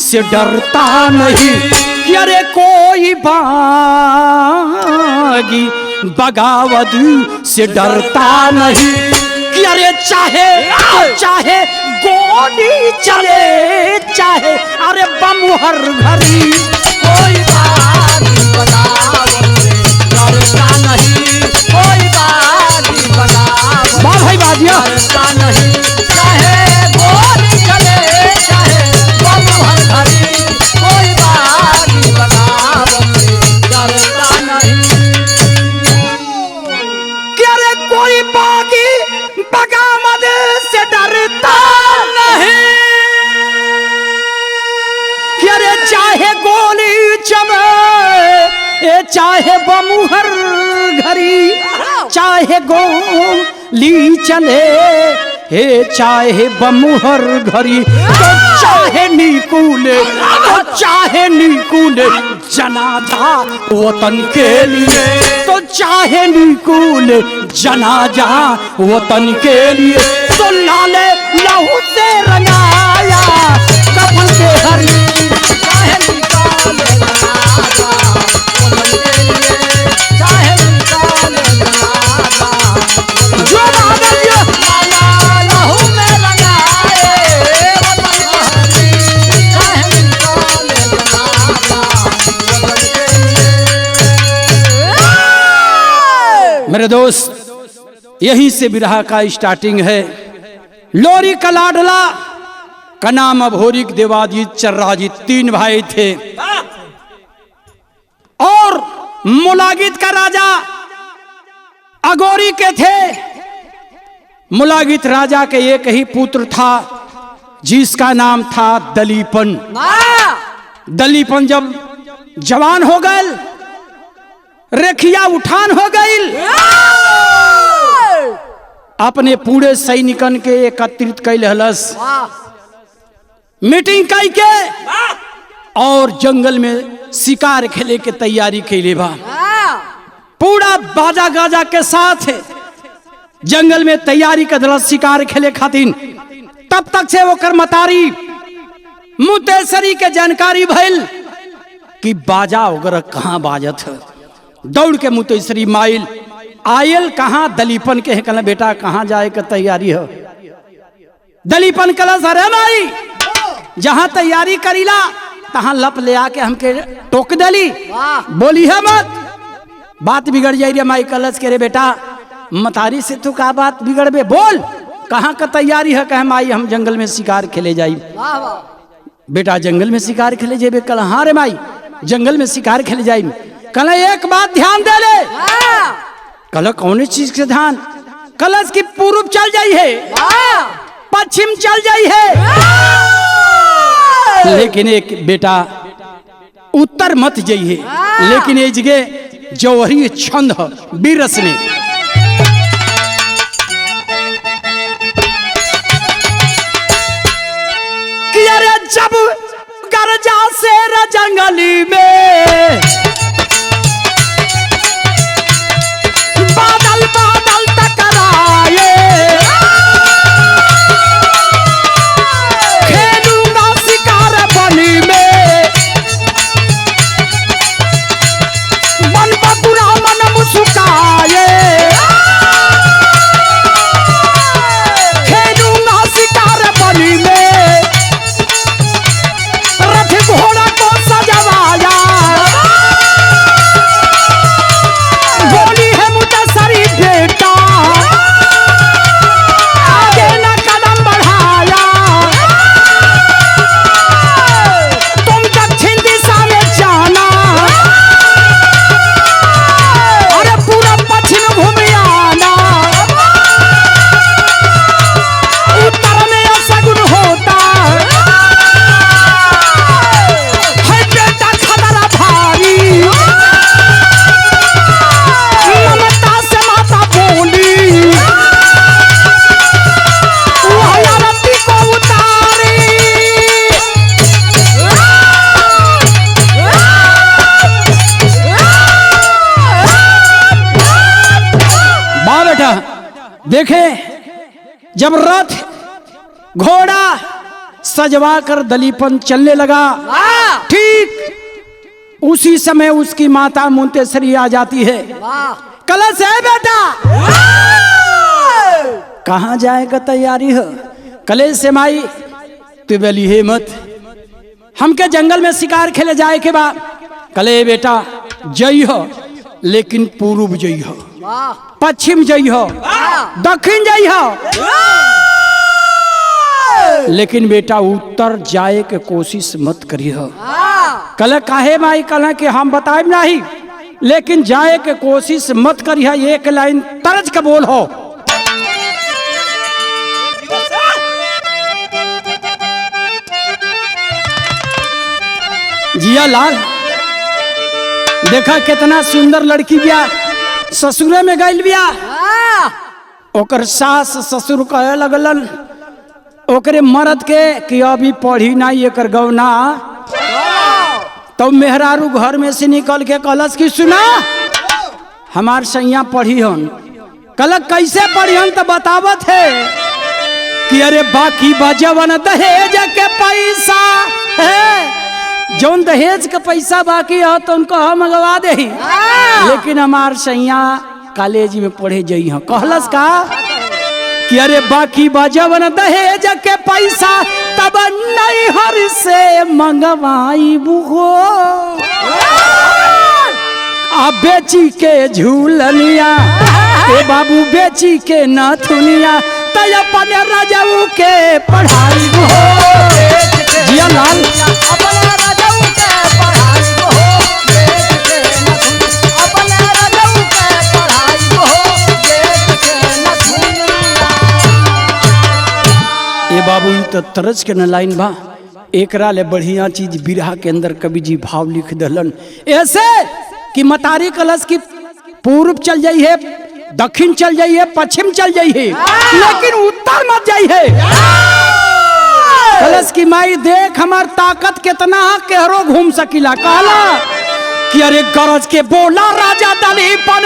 से डरता नहीं, कि अरे कोई बागी बगावती से डरता नहीं, कि अरे चाहे चाहे गोली चले, चाहे अरे बम हर घड़ी, कोई बागी बगावत से डरता नहीं, कोई बागी बगावत वाह भाई बाजिया डरता नहीं, चाहे गोली चले, चाहे बम हर घड़ी, कोई बागी बगावत से डरता नहीं, कि अरे कोई बागी बगावत से डरता नहीं, कि अरे चाहे गोली चले, चाहे बम हर घड़ी, चाहे गोली चले, चाहे बम हर घड़ी, तो चाहे निकूले, तो चाहे निकूले जनाजा वतन के लिए, तो चाहे निकूले जनाजा वतन के लिए, तो लाले लहू से रंगाया कफन के हरी, चाहे निकाले जनाजा वतन के लिए, चाहे निकाले जनाजा जो बादलिया लाला लहू में रंगाए वतन को हरी, चाहे निकाले जनाजा वतन के लिए। मेरे दोस्त यहीं से बिरहा का स्टार्टिंग है। लोरी का लाडला का नाम अभोरिक, देवाजीत, चर्राजीत, तीन भाई थे। और मुलागित का राजा अगोरी के थे। मुलागित राजा के एक ही पुत्र था जिसका नाम था दलीपन। दलीपन जब जवान हो गए रेखिया उठान हो गई। अपने पूरे सैनिकन के एकत्रित कैल हलस, मीटिंग कई के और जंगल में शिकार खेले के तैयारी कैले बा। पूरा बाजा गाजा के साथ जंगल में तैयारी कर दिला शिकार खेले खातिर। तब तक से ओकर मतारी मुतेसरी के जानकारी भइल कि बाजा वगैरह कहाँ बाजत है। दौड़ के मुतेसरी माइल आयल कहाँ दलीपन के कहला बेटा कहाँ जाए के तैयारी है। दलीपन कला अरे माई जहाँ तैयारी करीला तहाँ लप ले आके हमके टोक दली, बोली है मत, बात बिगड़ जाई रे माई। कलश के रे बेटा मतारी से तू का बात बिगड़बे, बोल कहाँ का तैयारी है। कहे माई हम जंगल में शिकार खेले जाई। बेटा जंगल में शिकार खेले जेबे? कल हाँ रे माई जंगल में शिकार खेले जाई। कल एक बात ध्यान दे ले। कल कौन चीज के ध्यान? कलश की पूर्व चल जाई है, पश्चिम चल जाई है, लेकिन एक बेटा उत्तर मत जाइए। लेकिन ये जगह जौहरी छंद बीरस ने कि अरे जब गरजा शेर जंगली में बादल बादल टकराए, खेलूंगा शिकार बनी में मन बबुरा मन मुस्काए, खेलूंगा शिकार बनी में रथ घोड़ा को सजवाया, बोली है मुतेसरी बेटा आगे न कदम बढ़ाया, तुम दक्षिण दिशा में जाना, अरे पूरा पश्चिम घूम आना, उत्तर में असगुन होता है बेटा खतरा भारी, ममता से माता बोली वही आरती को उतारी। बा बेटा देखे जब रथ घोड़ा सजवा कर दलीपन चलने लगा, ठीक उसी समय उसकी माता मुतेसरी आ जाती है। कलश है बेटा कहाँ जाएगा तैयारी है? कलेश से माई तू बोली है मत, हमके जंगल में शिकार खेले जाए के बाद। कले बेटा जई हो लेकिन पूर्व जई हो, पश्चिम जई हो, दक्षिण जई हो, लेकिन बेटा उत्तर जाए के कोशिश मत करी हो। कल काहे माई? कल कि हम बताए नहीं, लेकिन जाए के कोशिश मत करी है। एक लाइन तरज का बोल हो। जिया लाल देखा कितना सुंदर लड़की बिया, ससुरे में गइल बिया। ओकर सास ससुर कहे लगलन ओकरे मर्द के कि अभी पढ़ी नहीं एकर गौना। तो मेहरारू घर में से निकल के कलश की सुना हमार सैया पढ़ी हन। कलक कैसे पढ़ी हन तो बतावत है कि अरे बाकी बजवन दहेज के पैसा है, जौन दहेज के पैसा बाकी है तो उनको हम मंगवा दे, लेकिन हमार सैया कॉलेज में पढ़े जई हैं। कहलस का कि अरे बाकी बजवन दहेज के पैसा तब नहीं हर से मंगवाई बुहो, आ बेची के झूलनिया ए बाबू बेची के नथुनिया तय अपने राजाऊ के पढ़ाई बुहो। जिया लाल ये बाबू तो तरज के न लाइन बा। एकरा ले बढ़िया चीज बिरहा के अंदर कवि जी भाव लिख दलन। ऐसे कि मतारी कलश की पूर्व चल जाई है, दक्षिण चल जाई है, पश्चिम चल जाई है, लेकिन उत्तर मत जाई है। कलश की माई देख हमार ताकत कितना केहरो घूम सकीला। कहला कि अरे गरज के बोला राजा दलीपन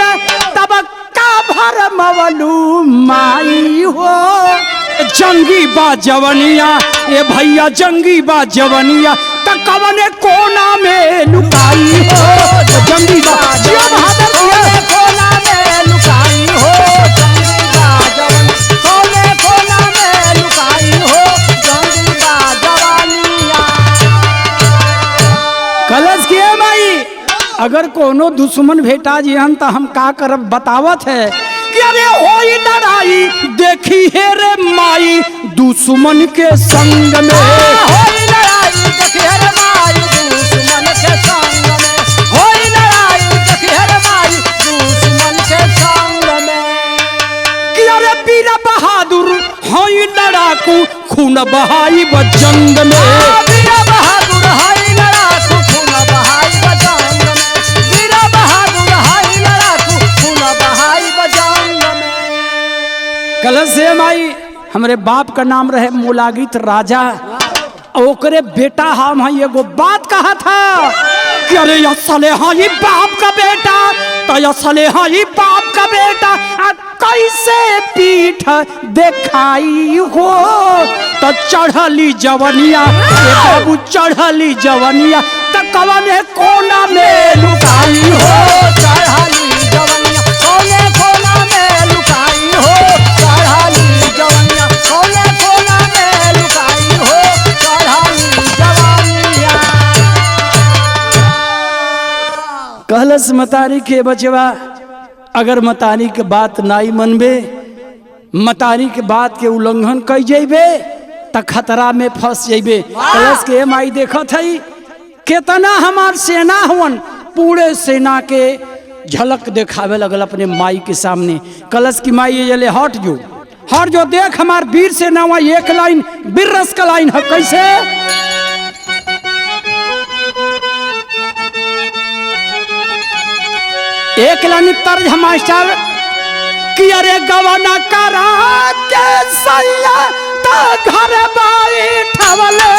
तब का भर मवलू माई हो। जंगी बा जवनिया ए भैया, जंगी बा जवनिया त कवने कोना में लुकाई हो। जंगी बा जियो बहादुर कोने कोना में लुकाई हो, जंगी बा जवन कोने कोना में लुकाई हो, जंगी बा जवानिया। कलश के भाई अगर कोनो दुश्मन भेटा जिहन त हम का करब बतावत है कि अरे होई लड़ाई देखी है रे माई दुश्मन के संग में। होई लड़ाई देखी रे माई दुश्मन के संग में, होई लड़ाई देखी रे माई दुश्मन के संग में। कि अरे वीर बहादुर होई लड़ाकू खून बहाई व जंग में। वीर बहादुर हाई लड़ाकू खून बहाई व जंग में, वीर बहादुर हाई लड़ाकू खून बहाई व जंग में। कलश से माई हमरे बाप का नाम रहे मोलागित राजा, ओकरे बेटा हम हैं। एगो बात कहा था कि अरे असले हाँ ये बाप का बेटा, तो असले हाँ ये बाप का बेटा कैसे पीठ देखाई हो। तो चढ़ली जवनिया ए बाबू, चढ़ली जवनिया तो कवने कोना में लुकाई हो। चढ़ली जवनिया कोने कोना में लुकाई हो, चढ़ली जवनिया कोने कोना में लुकाई हो, चढ़ली जवनिया। कहलस मतारी के बचवा अगर मतारी के बात नाई मनबे, मतारी के बात के उल्लंघन कर जेबे त खतरा में फंस जेबे। कलश के माई देखत है कितना हमार सेना हुवन, पूरे सेना के झलक दिखावे लगल अपने माई के सामने। कलश की माई ये जले हट जो देख हमार वीर सेना हुआ। एक लाइन वीर रस का लाइन है कैसे एक लाइन तर्ज मास्टर कि अरे गवना करा के सैया ता घर बैठवले,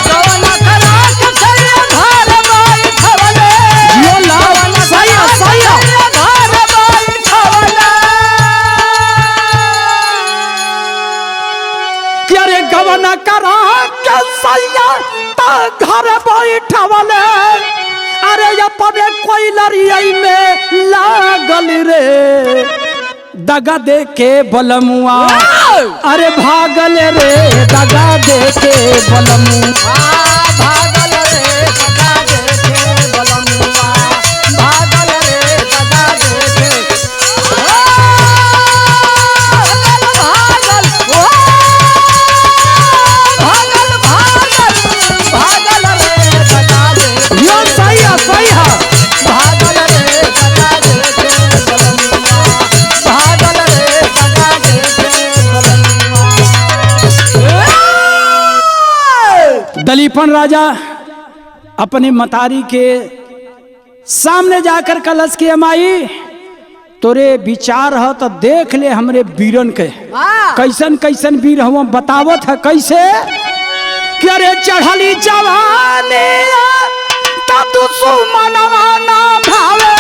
गवना करा के सैया घर बैठवले, जियो लाल सैया सैया घर बैठवले। कि अरे गवना करा के सैया ता घर बैठवले। अरे अपने कोई लड़ाई में लागल रे दगा दे के बलमुआ, अरे भागल रे दगा दे के बलमुआ। भागल रे दगा दे के बलमुआ, भागल रे दगा दे के भागल भागल रे दगा दे। यो सही है भागल रे दगा दे के बलमुआ, भागल रे दगा दे के बलमुआ। दलीपन राजा अपने मतारी के सामने जाकर कलश के माई तोरे विचार है तो देख ले हमरे वीरन के कैसन कैसन वीर हुआ बतावत है कैसे कि अरे चढ़ली जवानी दुश्मनवा ना भावे,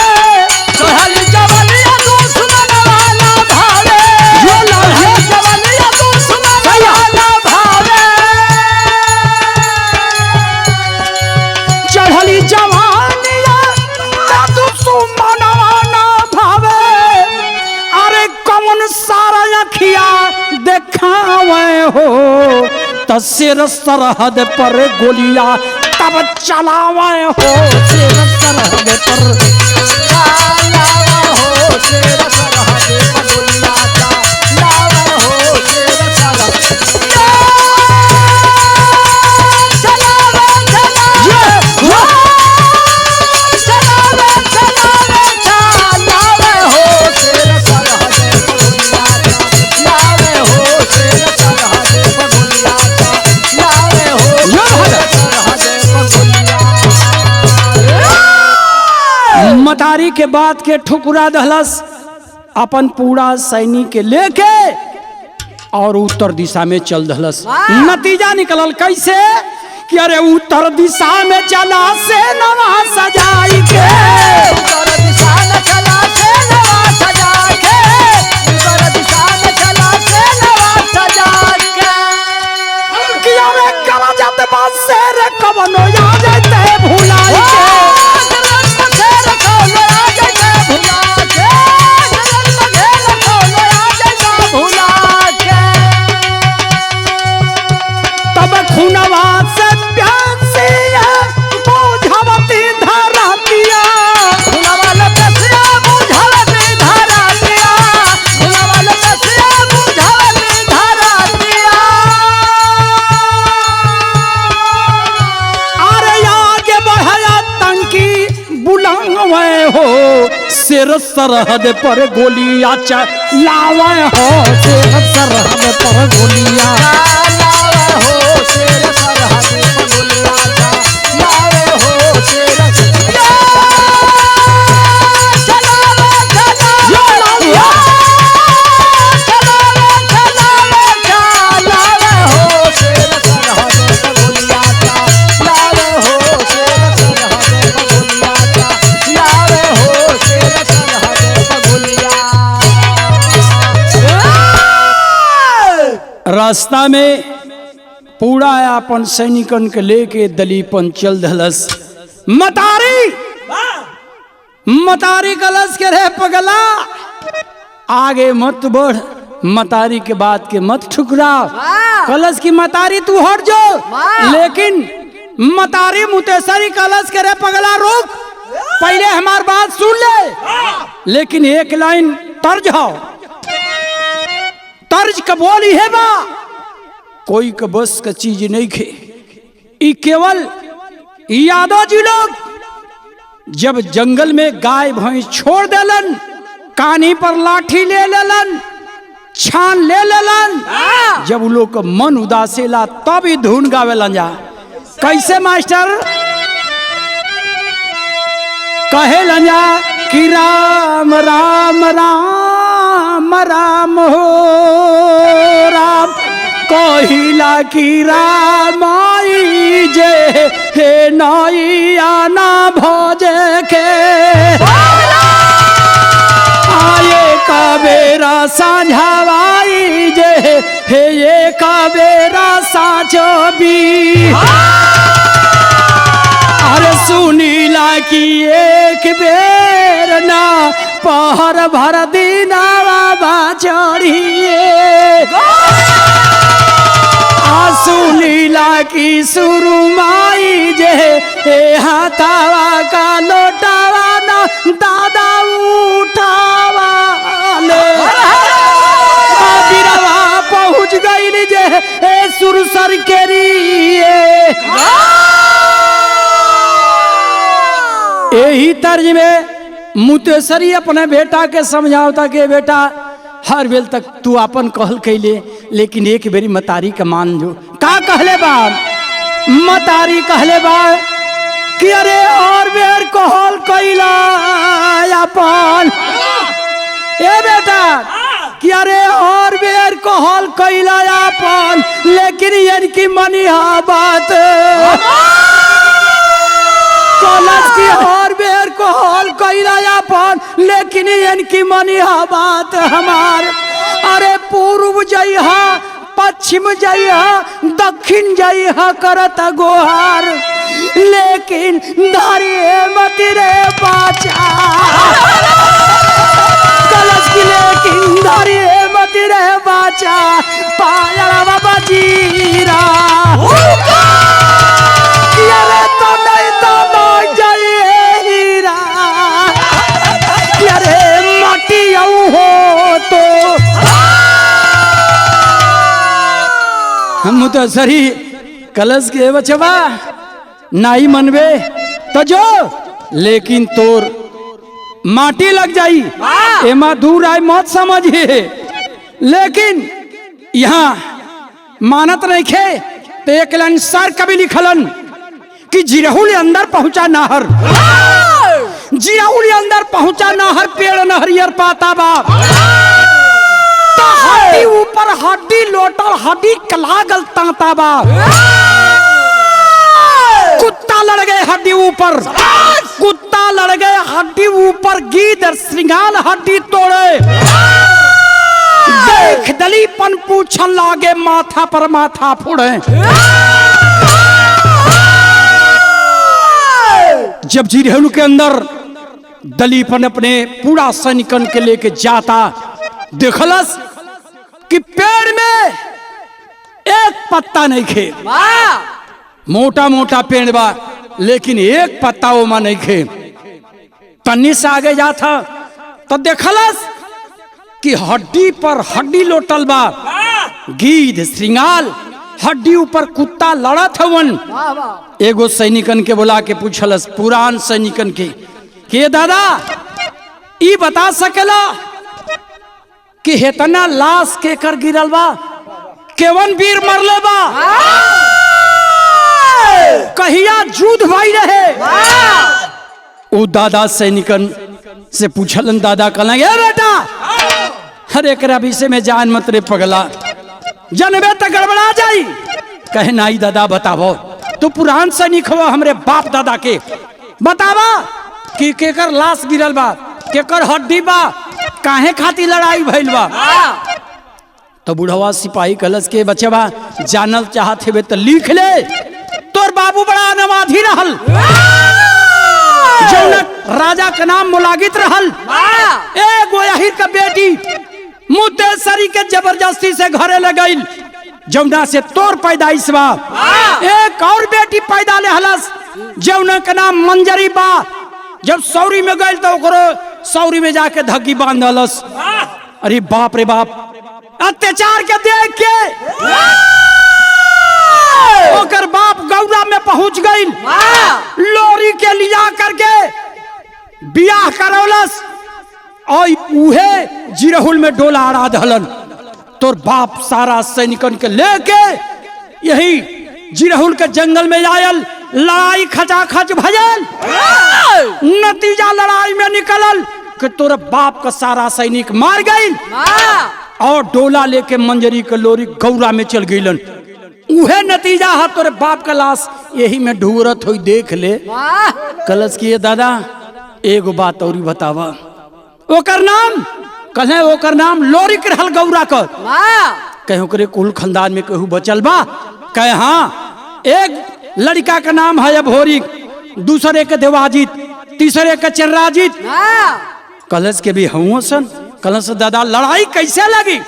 चढ़ली जवनिया दुश्मनवा ना भावे, यो लाल जवनिया दुश्मनवा ना भावे। चढ़ली जवानिया दुश्मनवा ना भावे। अरे कौन सारा अखिया देखावे हो त सिर सरहद पर गोलियां तब चलावे हो। सिर सरहद पर लावा हो शेर सरहद पर गोलियां लावा हो शेर सरहद। चलावे चलावे चलावे चलावे हो शेर सरहद पर गोलियां लावे हो शेर सरहद पर गोलियां लावे हो शेर सरहद पर गोलियां। मतारी के बात के ठुकरा दहलस अपन पूरा सैनिक के लेके और उत्तर दिशा में चल दहलस। नतीजा निकलल कैसे कि अरे उत्तर दिशा में चला से नवा सजाई के, उत्तर दिशा में चला से नवा सजा के, उत्तर दिशा में चला से नवा सजा के। कि अरे करा जाते बात से रे कवनो याद ते भुलाई के, खुनवा से प्यासिया बुझावती धरा दिया, खुनवा ले प्यासिया बुझावती धरा दिया, खुनवा ले प्यासिया बुझावती धरा दिया। अरे आगे बढ़ाया टंकी बुलावे हो, सिर सरहद पर गोलियां चलावे हो, सिर सरहद पर गोलियां रास्ता में पूरा अपन सैनिकन के लेके दलीपन चल दहलस। मतारी कलश के रे पगला आगे मत बढ़, मतारी के बात के मत ठुकरा, कलश की मतारी तू हट जो, लेकिन मतारी मुतेसरी कलश के रे पगला रुक, पहले हमार बात सुन ले। लेकिन एक लाइन तर्ज हो, तर्ज का बोली है बा, कोई का बस का चीज नहीं खे। ई केवल यादव जी लोग जब जंगल में गाय भैंस छोड़ देलन, कानी पर लाठी ले लेलन, छान ले लेलन, जब उन लोग का मन उदासेला तब ही धुन गावेलन जा। कैसे मास्टर कहे लंजा कि राम राम राम राम हो राम, कहिला की रामाई जे हे नैया ना भजे के, आये कबेरा साझावाई जे हे ये कबेरा साचो भी। अरे सुनीला की एक बेर ना पहर भर दीनावा बाचड़िए, सुनीला की सुरुमाई जे हे हाथावा का लोटावा ना दादा उठावा ले, बिरवा पहुँच गई जे हे सुरसर केरिए। यही तर्ज में मुतेसरी अपने बेटा के समझावता के बेटा हर बेल तक तू अपन कहल कैले, लेकिन एक बेरी मतारी का मान जो। का कहले बा मतारी, कहले बा कि अरे और बेर कहल कैला अपन, ए बेटा कि अरे और बेर कहल कैला अपन, लेकिन इनकी मनिहा बात कलश की और बेर कहल कैला अपन, लेकिन इनकी मनिहा बात हमार। अरे पूर्व जइहा पश्चिम जइहा दक्षिण जइहा करत गोहार, लेकिन धारिये मत रे बाचा, कलश की लेकिन धारिये मत रे बाचा, पायरा बाबा जीरा तो नहीं तो नहीं जाइए हीरा, अरे माटी हो तो हम तो सरी कलश के बचवा नाई मनबे तो जो, लेकिन तोर माटी लग जाई एमा दूर आए मत समझिए। लेकिन यहाँ मानत नहीं खे तो एक लाइन सर कभी लिखलन कि जिरहुल अंदर पहुंचा नाहर, जियाउली अंदर पहुंचा ना हर पेड़ न हरियर पाता बाप तो हड्डी ऊपर हड्डी लोटल हड्डी कलागल तांता बाप कुत्ता लड़ गए हड्डी ऊपर कुत्ता लड़ गए हड्डी ऊपर गीदड़ श्रृंगाल हड्डी तोड़े देख दलीपन पूछन लागे माथा पर माथा फोड़े जब जिरहल के अंदर दलीपन अपने पूरा सैनिकन के लेके जाता देखलस कि पेड़ में एक पत्ता नहीं खे मोटा मोटा पेड़ बा लेकिन एक पत्ता ओमा नहीं खे तन्नी से आगे जाता तो देखलस कि हड्डी पर हड्डी लोटल बा गीध श्रृंगाल हड्डी ऊपर कुत्ता लड़त हवन एगो सैनिकन के बुला के पूछलस पुरान सैनिकन के दादा ई बता सकेला कि हेतना लाश के कर गिरल बा केवन वीर मरले बा कहिया युद्ध भाई रहे ओ दादा सैनिकन से पूछलन दादा कहला ए बेटा हर एक विषय में जान मत रे पगला जनबे तो गड़बड़ा जाई कहे नाई दादा बतावो तो पुरान सैनिक हो हमरे बाप दादा के बतावा कि केकर लाश गिरल बा केकर हड्डी बा काहे खाती लड़ाई भइल बा तो बुढ़वा सिपाही कलश के बचवा जानल चाहत हेबे तो लिख ले तोर बाबू बड़ा नमाधी रहल जौनक राजा का नाम मुलागित रहल एगो यहीर का बेटी मुद्देसरी के जबरदस्ती से घरे ले गई जौना से तोर पैदाइश बा एक और बेटी पैदा ले हलस जौना का नाम मंजरी बा जब सौरी में गई तो ओकरो सौरी में जाके धग्गी बांध हलस अरे बाप रे बाप अत्याचार के देख के ओकर बाप गौरा में पहुंच गई लोरी के लिया करके बियाह करौलस और उहे जिरहुल में डोला अड़ा दहलन तोर बाप सारा सैनिकन के लेके यही जिरहुल के जंगल में आयल लड़ाई खचाखच भयल नतीजा लड़ाई में निकलल कि तोर बाप का सारा सैनिक मार गई और डोला लेके मंजरी के लोरी गौरा में चल गईलन उहे नतीजा है तोरे बाप का लाश यही में ढूरत हुई देख ले कलश किए दादा एगो बात और बतावा ओकर नाम कहे ओकर नाम लोरिक रहल गौरा कर कहे ओकरे कुल खानदान में कहू बचल बा कहे हाँ एक लड़का का नाम है अभोरी दूसरे के देवाजीत तीसरे के चर्राजीत कलश के भी हुआ सन कलश दादा लड़ाई कैसे लगी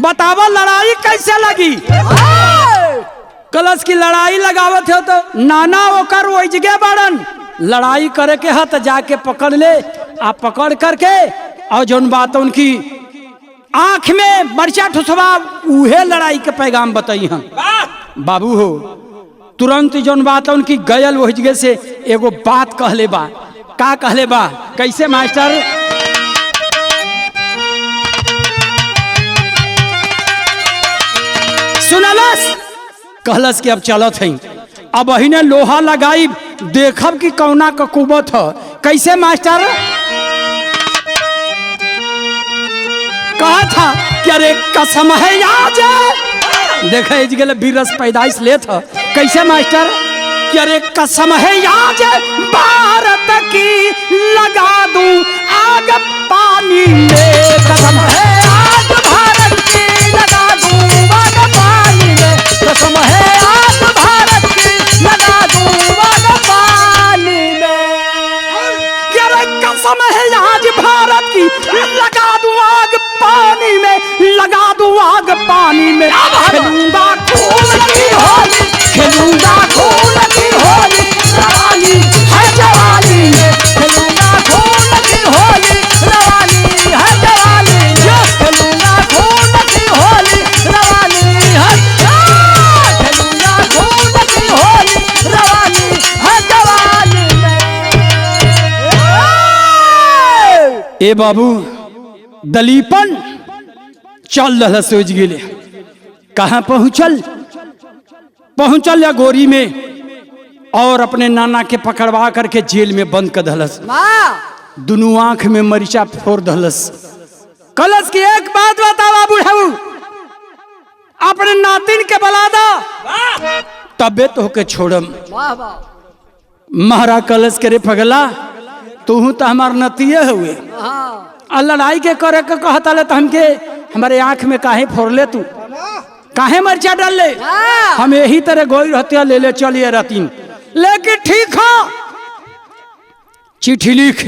बतावा लड़ाई कैसे लगी कलश की लड़ाई लगावत हो तो नाना ओकर वही जगह बाड़न लड़ाई करे के है तो जाके पकड़ ले आ पकड़ करके और जौन बात उनकी आंख में मरचा ठुसवा उहे लड़ाई के पैगाम बताई हम बाबू हो तुरंत जौन बात उनकी गयल वही जगह से एगो बात कहले बा का कहले बा कैसे मास्टर सुनलस कहलस कि अब चलत है अब अहिने लोहा लगाई देखब कि कौना का कुबत है कैसे मास्टर कहा था कि अरे कसम है आज देखे गल बीरस पैदाइश ले था कैसे मास्टर कि अरे कसम है आज भारत की लगा दूं आग पानी में कसम है आज भारत की लगा दूं आग पानी में कसम है आज भारत की लगा दूं आग पानी में कि अरे कसम है आज भारत की लगा दूं आग पानी में लगा दूं आग पानी में खेलूंगा खून की होली खेलूंगा खून की होली रवानी है जवानी में खेलूंगा खून की होली रवानी है जवानी में खेलूंगा खून की होली रवानी है खेलूंगा खून की होली रवानी है जवानी में ए बाबू दलीपन चल रहा सोच गिले कहाँ पहुंचल या गोरी में और अपने नाना के पकड़वा करके जेल में बंद कर दहलस। वाह दोनों आंख में मरीचा फोड़ दहलस। कलश की एक बात बतावा बुढ़ऊ, अपने नातिन के बलादा तबे तो के छोड़म। वाह वाह महारा कलश करे पगला, तू तो हमार नतिये हुए, हाँ लड़ाई के करे के कहता ले तो हमके हमारे आंख में काहे फोड़ले, तू काहे मरचा डाल ले। हम यही तरह गोई रहते ले ले चलिए रहतीन, लेकिन ठीक हो चिट्ठी लिख,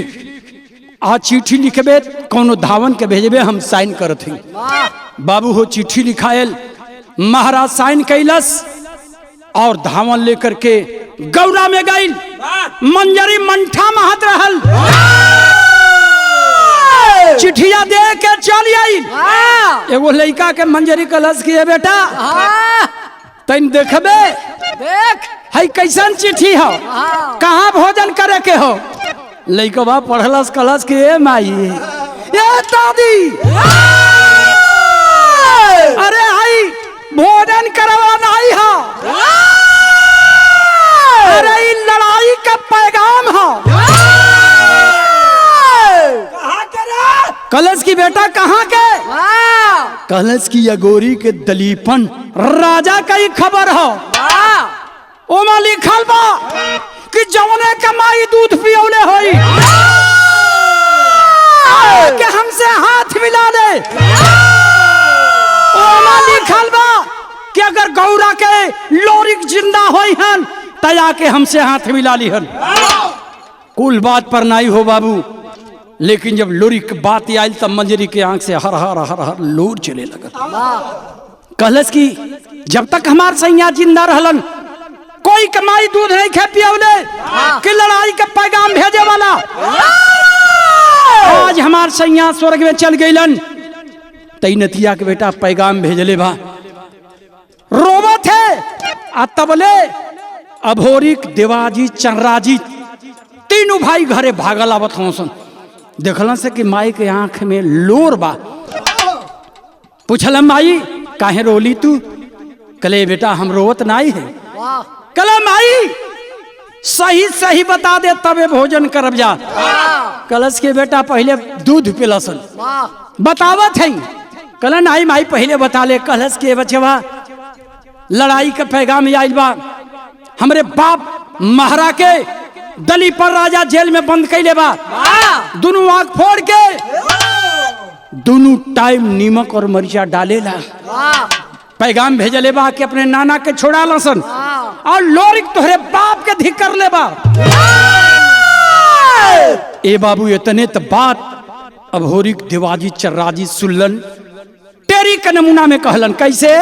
आज चिट्ठी लिखबे कोनो धावन के भेजबे, हम साइन करत ही। बाबू हो चिट्ठी लिखायल, महाराज साइन कैलस और धावन लेकर के गौरा में गई। मंजरी मंठा महत रहल, चिट्ठिया दे के चल आई। एगो लड़का के मंजरी कलश किए बेटा तैन देखबे, देख है कैसन चिट्ठी हो, कहाँ भोजन करे के हो। लड़कवा पढ़लस कलश के माई ये दादी, अरे आई भोजन करवाना ही हो, अरे ई लड़ाई का पैगाम हो। कलश की बेटा कहाँ के, कलश की अगोरी के दलीपन राजा का ही खबर हो। ओमा लिखल बा कि जवने कमाई दूध पियौले होई कि हमसे हाथ मिला ले। ओमा लिखल बा कि अगर गौरा के लोरिक जिंदा होई हन तया के हमसे हाथ मिला ली हन। कुल बात पर नहीं हो बाबू, लेकिन जब लोरी की बात आई तब मंजरी के आंख से हर हर हर हर लोर चले लगत। कलश की जब तक हमार सैया जिंदा रहलन कोई कमाई दूध नहीं खे पियौले कि लड़ाई के पैगाम भेजे वाला। आज हमार सैया स्वर्ग में चल गईलन, तई नतिया के बेटा पैगाम भेजले बा। रोवत है आ तबले अभोरिक देवाजी चंद्राजी तीनों भाई घरे भागल आवत हसन। देखलन से कि माई के आंख में लोर बा। पूछल माई काहे रोली तू, कले बेटा हम रोवत नहीं है। कले माई सही सही बता दे तबे भोजन करब जा। कलश के बेटा पहले दूध पिलसन बतावत है। कल नहीं माई पहले बता ले। कलश के बचवा लड़ाई के पैगाम आइल बा, हमरे बाप महारा के दली पर राजा जेल में बंद कैले बा। दोनों आंख फोड़ के दोनों टाइम नीमक और मरीचा डालेला। पैगाम भेजले बा कि अपने नाना के छोड़ा लसन और लोरिक तोहरे बाप के धिक्कर ले बा। ए बाबू इतने तो बात अभोरिक देवाजी चर्राजी सुल्लन टेरी के नमूना में कहलन। कैसे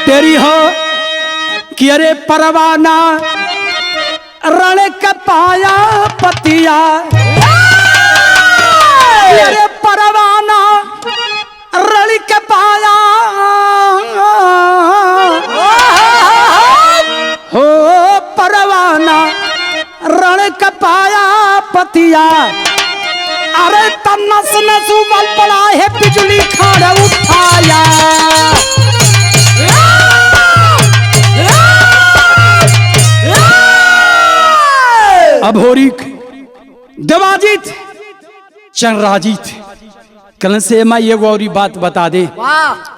तेरी हो कि अरे परवाना रण के पाया पतिया, अरे परवाना रण के पाया हो, परवाना रण के पाया पतिया। अरे तन्नस नसु बल पड़ा है बिजली खाड़ उठाया। अभोरिक देवाजीत चंद्राजीत कल से मैं ये गौरी बात बता दे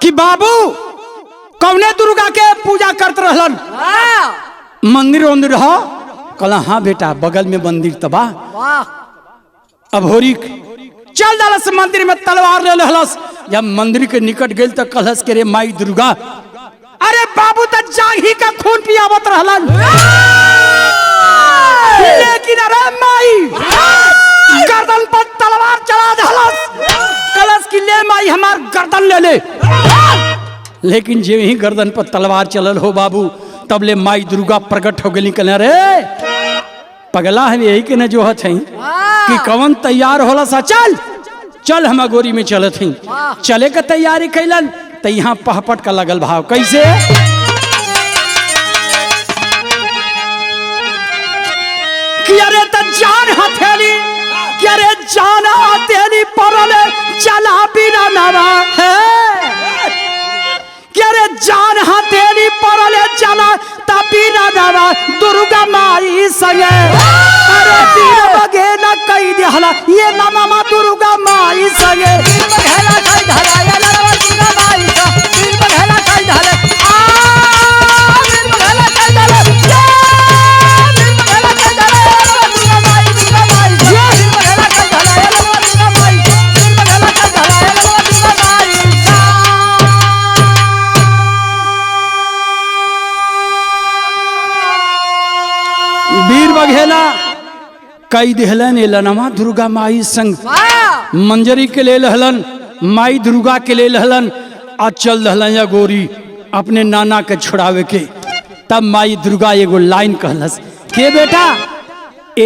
कि बाबू कौने दुर्गा के पूजा करते रहलन। मंदिर वंदिर हो, कल हाँ बेटा बगल में मंदिर तबा। अभोरिक चल दलस मंदिर में तलवार ले लहलस। जब मंदिर के निकट गई तो कलश के रे माई दुर्गा, अरे बाबू तो जागी का खून पियावत रहलन। लेकिन अरे माई गर्दन पर तलवार चला दहलस। कलश की ले माई हमार गर्दन ले ले। लेकिन जे ही गर्दन पर तलवार चलल हो बाबू तब ले माई दुर्गा प्रकट हो गई। कहले रे पगला है यही के न जोहत है कि कवन तैयार होला सा। चल चल हम गोरी में चलत हई। चले के तैयारी कैलन तो यहाँ पहपट का लगल भाव। कैसे कि अरे त जान हथेली, कि अरे जान हथेली परले चला बिना नवा है, कि अरे जान माई संगे अरे तीन बगे न कई दिहला ये नामा दुर्गा माई संगे बघेला कई धला ये नरवा दुर्गा माई का तीन बघेला कई धले तीन बघेला कई धले तीन बघेला कई धले दुर्गा माई तीन बघेला कई धला ये नरवा दुर्गा माई तीन बघेला कई धला ये नरवा दुर्गा माई वीर बघेला कई दिहलन ये लनमा दुर्गा माई संग मंजरी के ले लहलन माई दुर्गा के ले लहलन आ चल दहलन या गोरी अपने नाना के छुड़ावे के। तब माई दुर्गा एगो लाइन कहलस के बेटा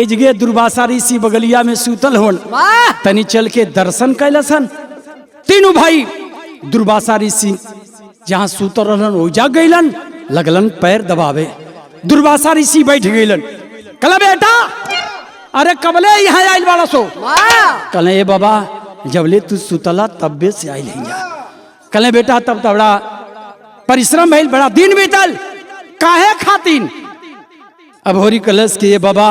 एजगे दुर्वासा ऋषि बगलिया में सूतल होन तनी चल के दर्शन कैलसन। तीनों भाई दुर्वासा ऋषि जहाँ सूतल रहलन ओजा गईलन लगलन पैर दबावे। दुर्वासा ऋषि बैठ गईलन कहला बेटा अरे कबले यहाँ आइल वाला सो कहले ए बाबा जबले तू सुतला तब्बे से आइल जा। कहले बेटा तब तबड़ा परिश्रम भइल बड़ा दिन बीतल काहे खातिन। अब होरी कलश के ये बाबा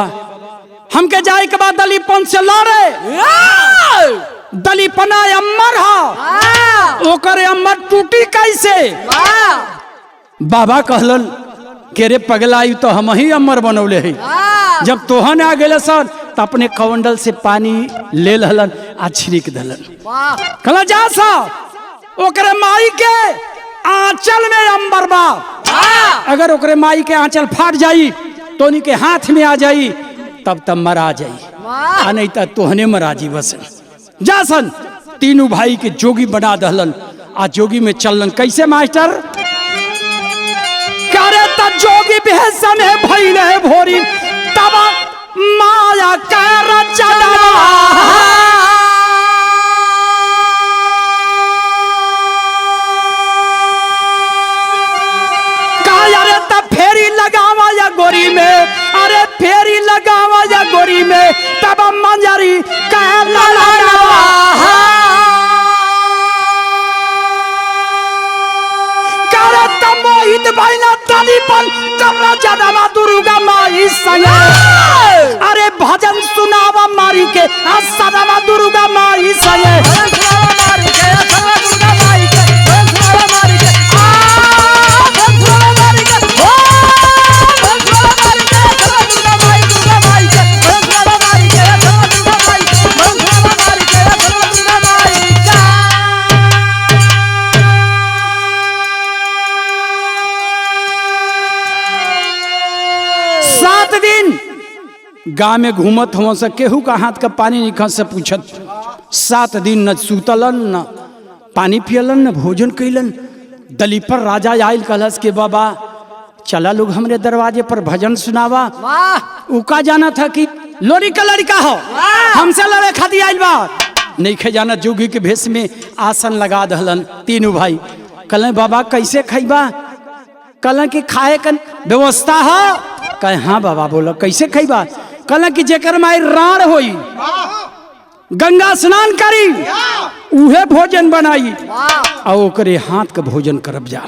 हमके जाए के बाद दलीपन से लड़े दलीपना अमर हा ओकर अमर टूटी कैसे। बाबा कहलन के रे पगला तो हम ही अमर बनौले है। जब तोहन आ गए सर तो अपने कवंडल से पानी ले लहलन आ छिड़क दलन कहला जा सा ओकरे माई के आंचल में अंबर बा अगर ओकरे माई के आंचल फाट जाई तो उन्हीं के हाथ में आ जाई तब तब मरा जाई आ नहीं तो तोहने मरा जी बसन जा सन। तीनों भाई के जोगी बना दहलन आ जोगी में चलन कैसे मास्टर करे त जोगी बेहसन है भइले भोरी तब माया कर चला अरे तब फेरी लगावा या गोरी में अरे फेरी लगावा या गोरी में तब मंजरी कर मोहित भाईना दलीपन करना जनावा दुर्गा माई संगे अरे भजन सुनावा मारी के सदावा दुर्गा माई संगे गाँव में घूमत हो से केहू का हाथ का पानी निकल से पूछत 7 दिन न सूतलन न पानी पियलन न भोजन कैलन। दलीपर राजा आयल कहलस के बाबा चला लोग हमरे दरवाजे पर भजन सुनावा। उका जाना था कि लोरी का लड़का हो हमसे लड़े खातिर आयल बा नहीं खे जाना जोगी के भेष में आसन लगा दहलन। तीनों भाई कहले बाबा कैसे खैबा कहले कि खाए का व्यवस्था हो कहे हाँ बाबा बोलो कैसे खैबा कहला कि जेकर माई राण होई गंगा स्नान करी उहे भोजन बनाई और ओकरे हाथ का भोजन करब जा।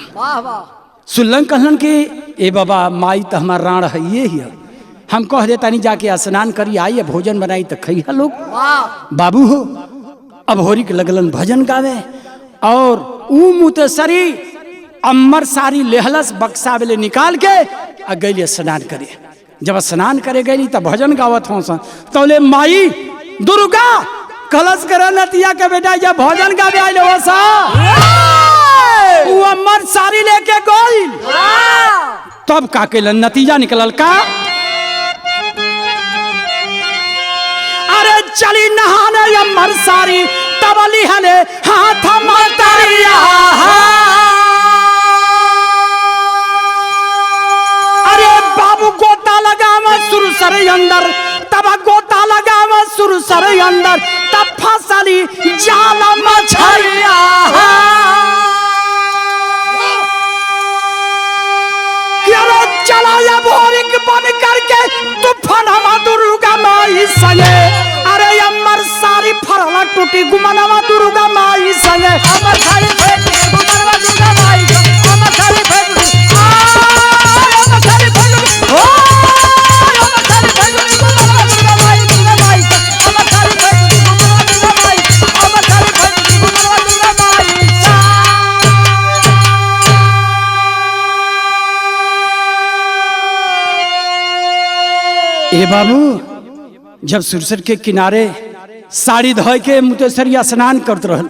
सुनलन कहलन कि ए बाबा माई तो हमार राण है ये ही हम कह देता नहीं जाके स्नान करी आई भोजन बनाई तो खैहा लोग बाबू हो। अब होरी के लगलन भजन गावे और ऊ मुतसरी अम्मर सारी लेहलस बक्सा बेले निकाल के आ गई स्नान करे। जब स्नान करे गई तब भजन गावत हो तौले माई दुर्गा कलश कर नतिया के बेटा जब भजन गावे आइल हो सा वो अम्मर सारी लेके गई तब का के नतीजा निकलल का अरे चली नहाने अम्मर सारी तब लिहले हाथ मातरिया गोता लगावा सुर सर अंदर तब गोता लगावा सुर सर अंदर तब फसली जाल मछलिया चला या भोरिक बन करके तूफान हमा दुर्गा माई संगे अरे अमर सारी फरला टूटी गुमनवा दुर्गा माई संगे अमर सारी गुमनवा दुर्गा माई अमर सारी बाबू जब सुरसर के किनारे साड़ी धोए के मुतेसरिया स्नान करत रहल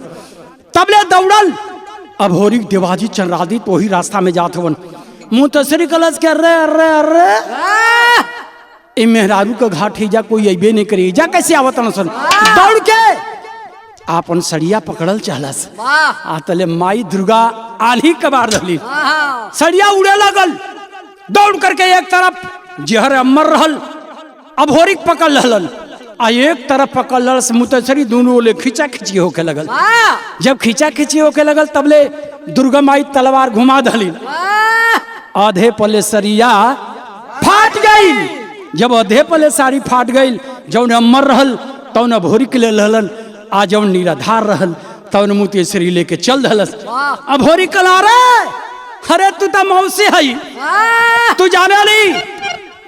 तबले दौड़ल अब होरी देवाजी चंद्रादी तो ही रास्ता में जात हवन मुतेसरी कलश के अरे अरे अरे ए मेहरारू का घाट ही जा कोई अबे नहीं करी जा कैसे आवत सन दौड़ के आपन सड़िया पकड़ल चाहलस आ तले माई दुर्गा आल्ही कबार रहली सड़िया उड़े लगल दौड़ करके एक तरफ जहर अमर रहल अब होरिक पकड़ रहलन आ एक तरफ पकड़ लड़ मुतेसरी दोनों ओले खींचा खींची होके लगल जब खींचा खींची होके लगल तबले दुर्गा माई तलवार घुमा दली आधे पले सरिया फाट गई जब आधे पले साड़ी फाट गई जौन अमर रहल तौन अब होरिक ले रहलन आ जौन निराधार रहल तौन मुतेसरी लेके चल दहलस अब होरी कला रे अरे तू तो मौसी हई तू जाने ली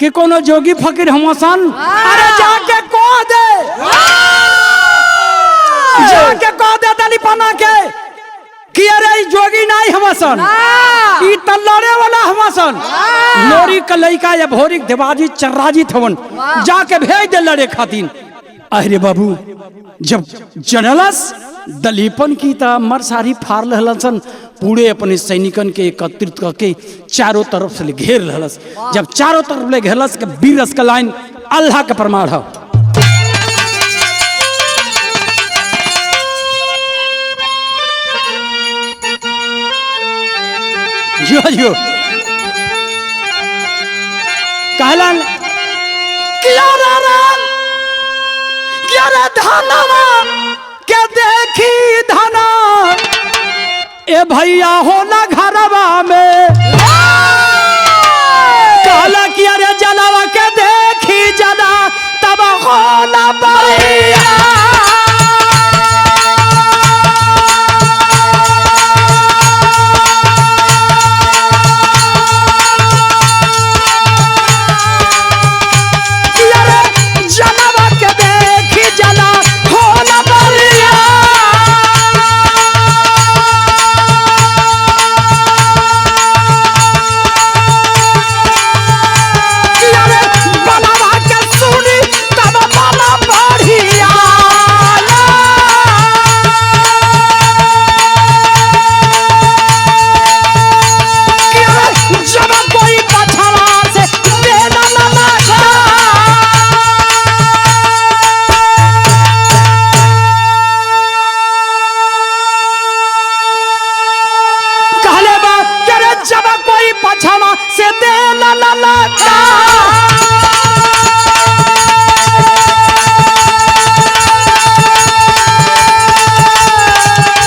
कि कोनो जोगी फकीर हमसन अरे जाके कह दे दलीपना के कि अरे जोगी नहीं हमसन ई त लड़े वाला हमसन लोरी का लइका या भोरी देवाजी चर्राजी थवन जाके भेज दे लड़े खातिर अरे बाबू जब जनलस दलीपन की ता मर सारी फार लहलन पूरे अपने सैनिकन के एकत्रित करके चारों तरफ से घेर लहलस जब चारों तरफ ले घेरलस के बीरस का लाइन अल्लाह का प्रमाण है जो जो कहलन क्या रे धनवा के देखी धना ए भैया होला घरवा में कहला कि अरे जलावा के देखी जना तब होला भैया से दे ला ला ला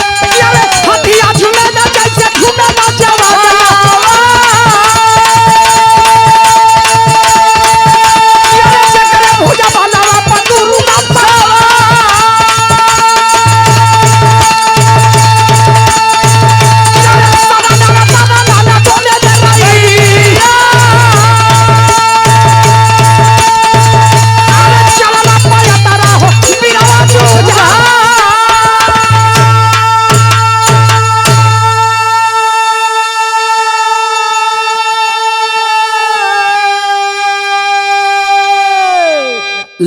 हथिया झूमे ना जैसे झूमे ना भूजा बालावा पतुरु ना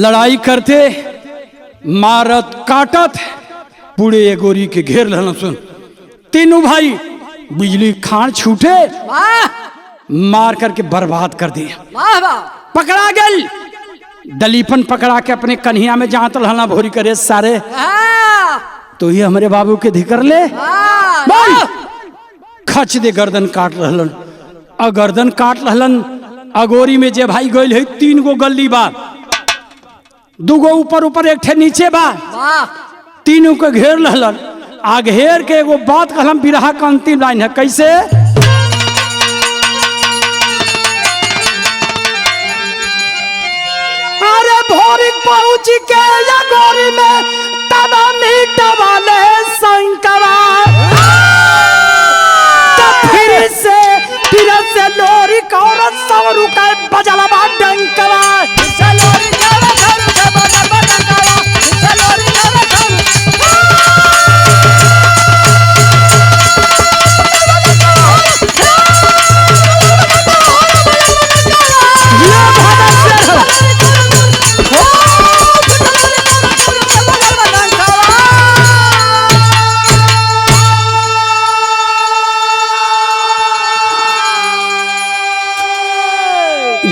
लड़ाई करते मारत काटत पूरे गोरी के घेर लहन सुन तीनों भाई बिजली खान छूटे मार करके बर्बाद कर दिया पकड़ा गई दलीपन पकड़ा के अपने कन्हिया में जहां तक हला भोरी करे सारे तो ही हमारे बाबू के धिकर ले खच दे गर्दन काट रहलन गर्दन काट रहलन अगोरी में जे भाई गइल है 3 गो गल्ली बा दूगो ऊपर ऊपर एक ठे नीचे बा तीनों को घेर लहलन आ घेर के एगो बात कहलम बिरहा का अंतिम लाइन है कैसे अरे भोरी पहुंच के या गोरी में तबा मीट वाले संकरा फिर से लोरी का औरत सवरू का बजला बा डंकरा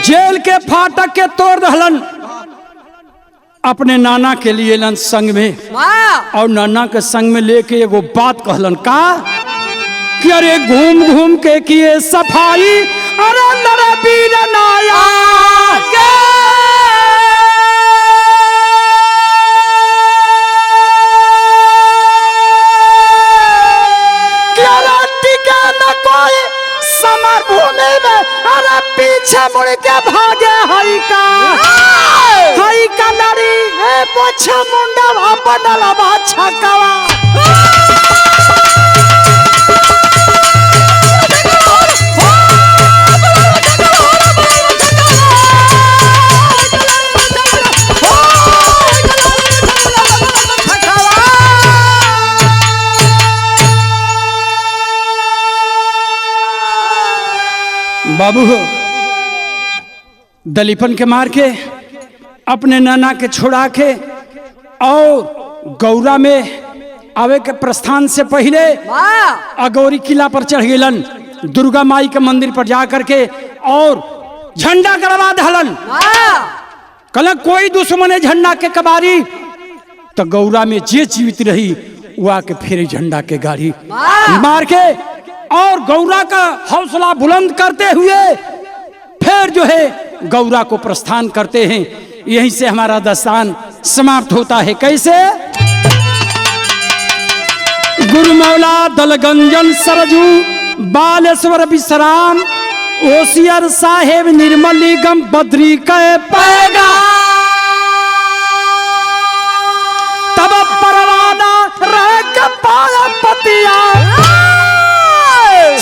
जेल के फाटक के तोड़ दहलन, अपने नाना के लिए लन संग में, वाह और नाना के संग में लेके एगो बात कहलन का कि अरे घूम घूम के किए सफाई, अरे नरे वीर नाया समर भूमि में, अरे पीछे मुड़ के भागे हई का लड़ी पोछा मुंडा बदलवा छकवा। बाबू दलीपन के मार के अपने नाना के छुड़ा के और गौरा में आवे के प्रस्थान से पहले अगौरी किला पर चढ़ गेलन, दुर्गा माई के मंदिर पर जा करके और झंडा गड़वा दहलन। कल कोई दुश्मन झंडा के कबारी तो गौरा में जे जीवित रही वो आके फिर झंडा के गाड़ी मार के और गौरा का हौसला बुलंद करते हुए फिर जो है गौरा को प्रस्थान करते हैं। यहीं से हमारा दास्तान समाप्त होता है। कैसे? गुरु मौला दलगंजन सरजू बालेश्वर विश्राम ओसियर साहेब निर्मल निगम बद्री के पैगा तब परवाना रह के पाया पतिया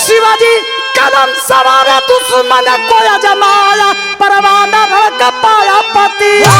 शिवाजी कलम सवार दुश्मन को जमाया परवाना रख पाया पतिया।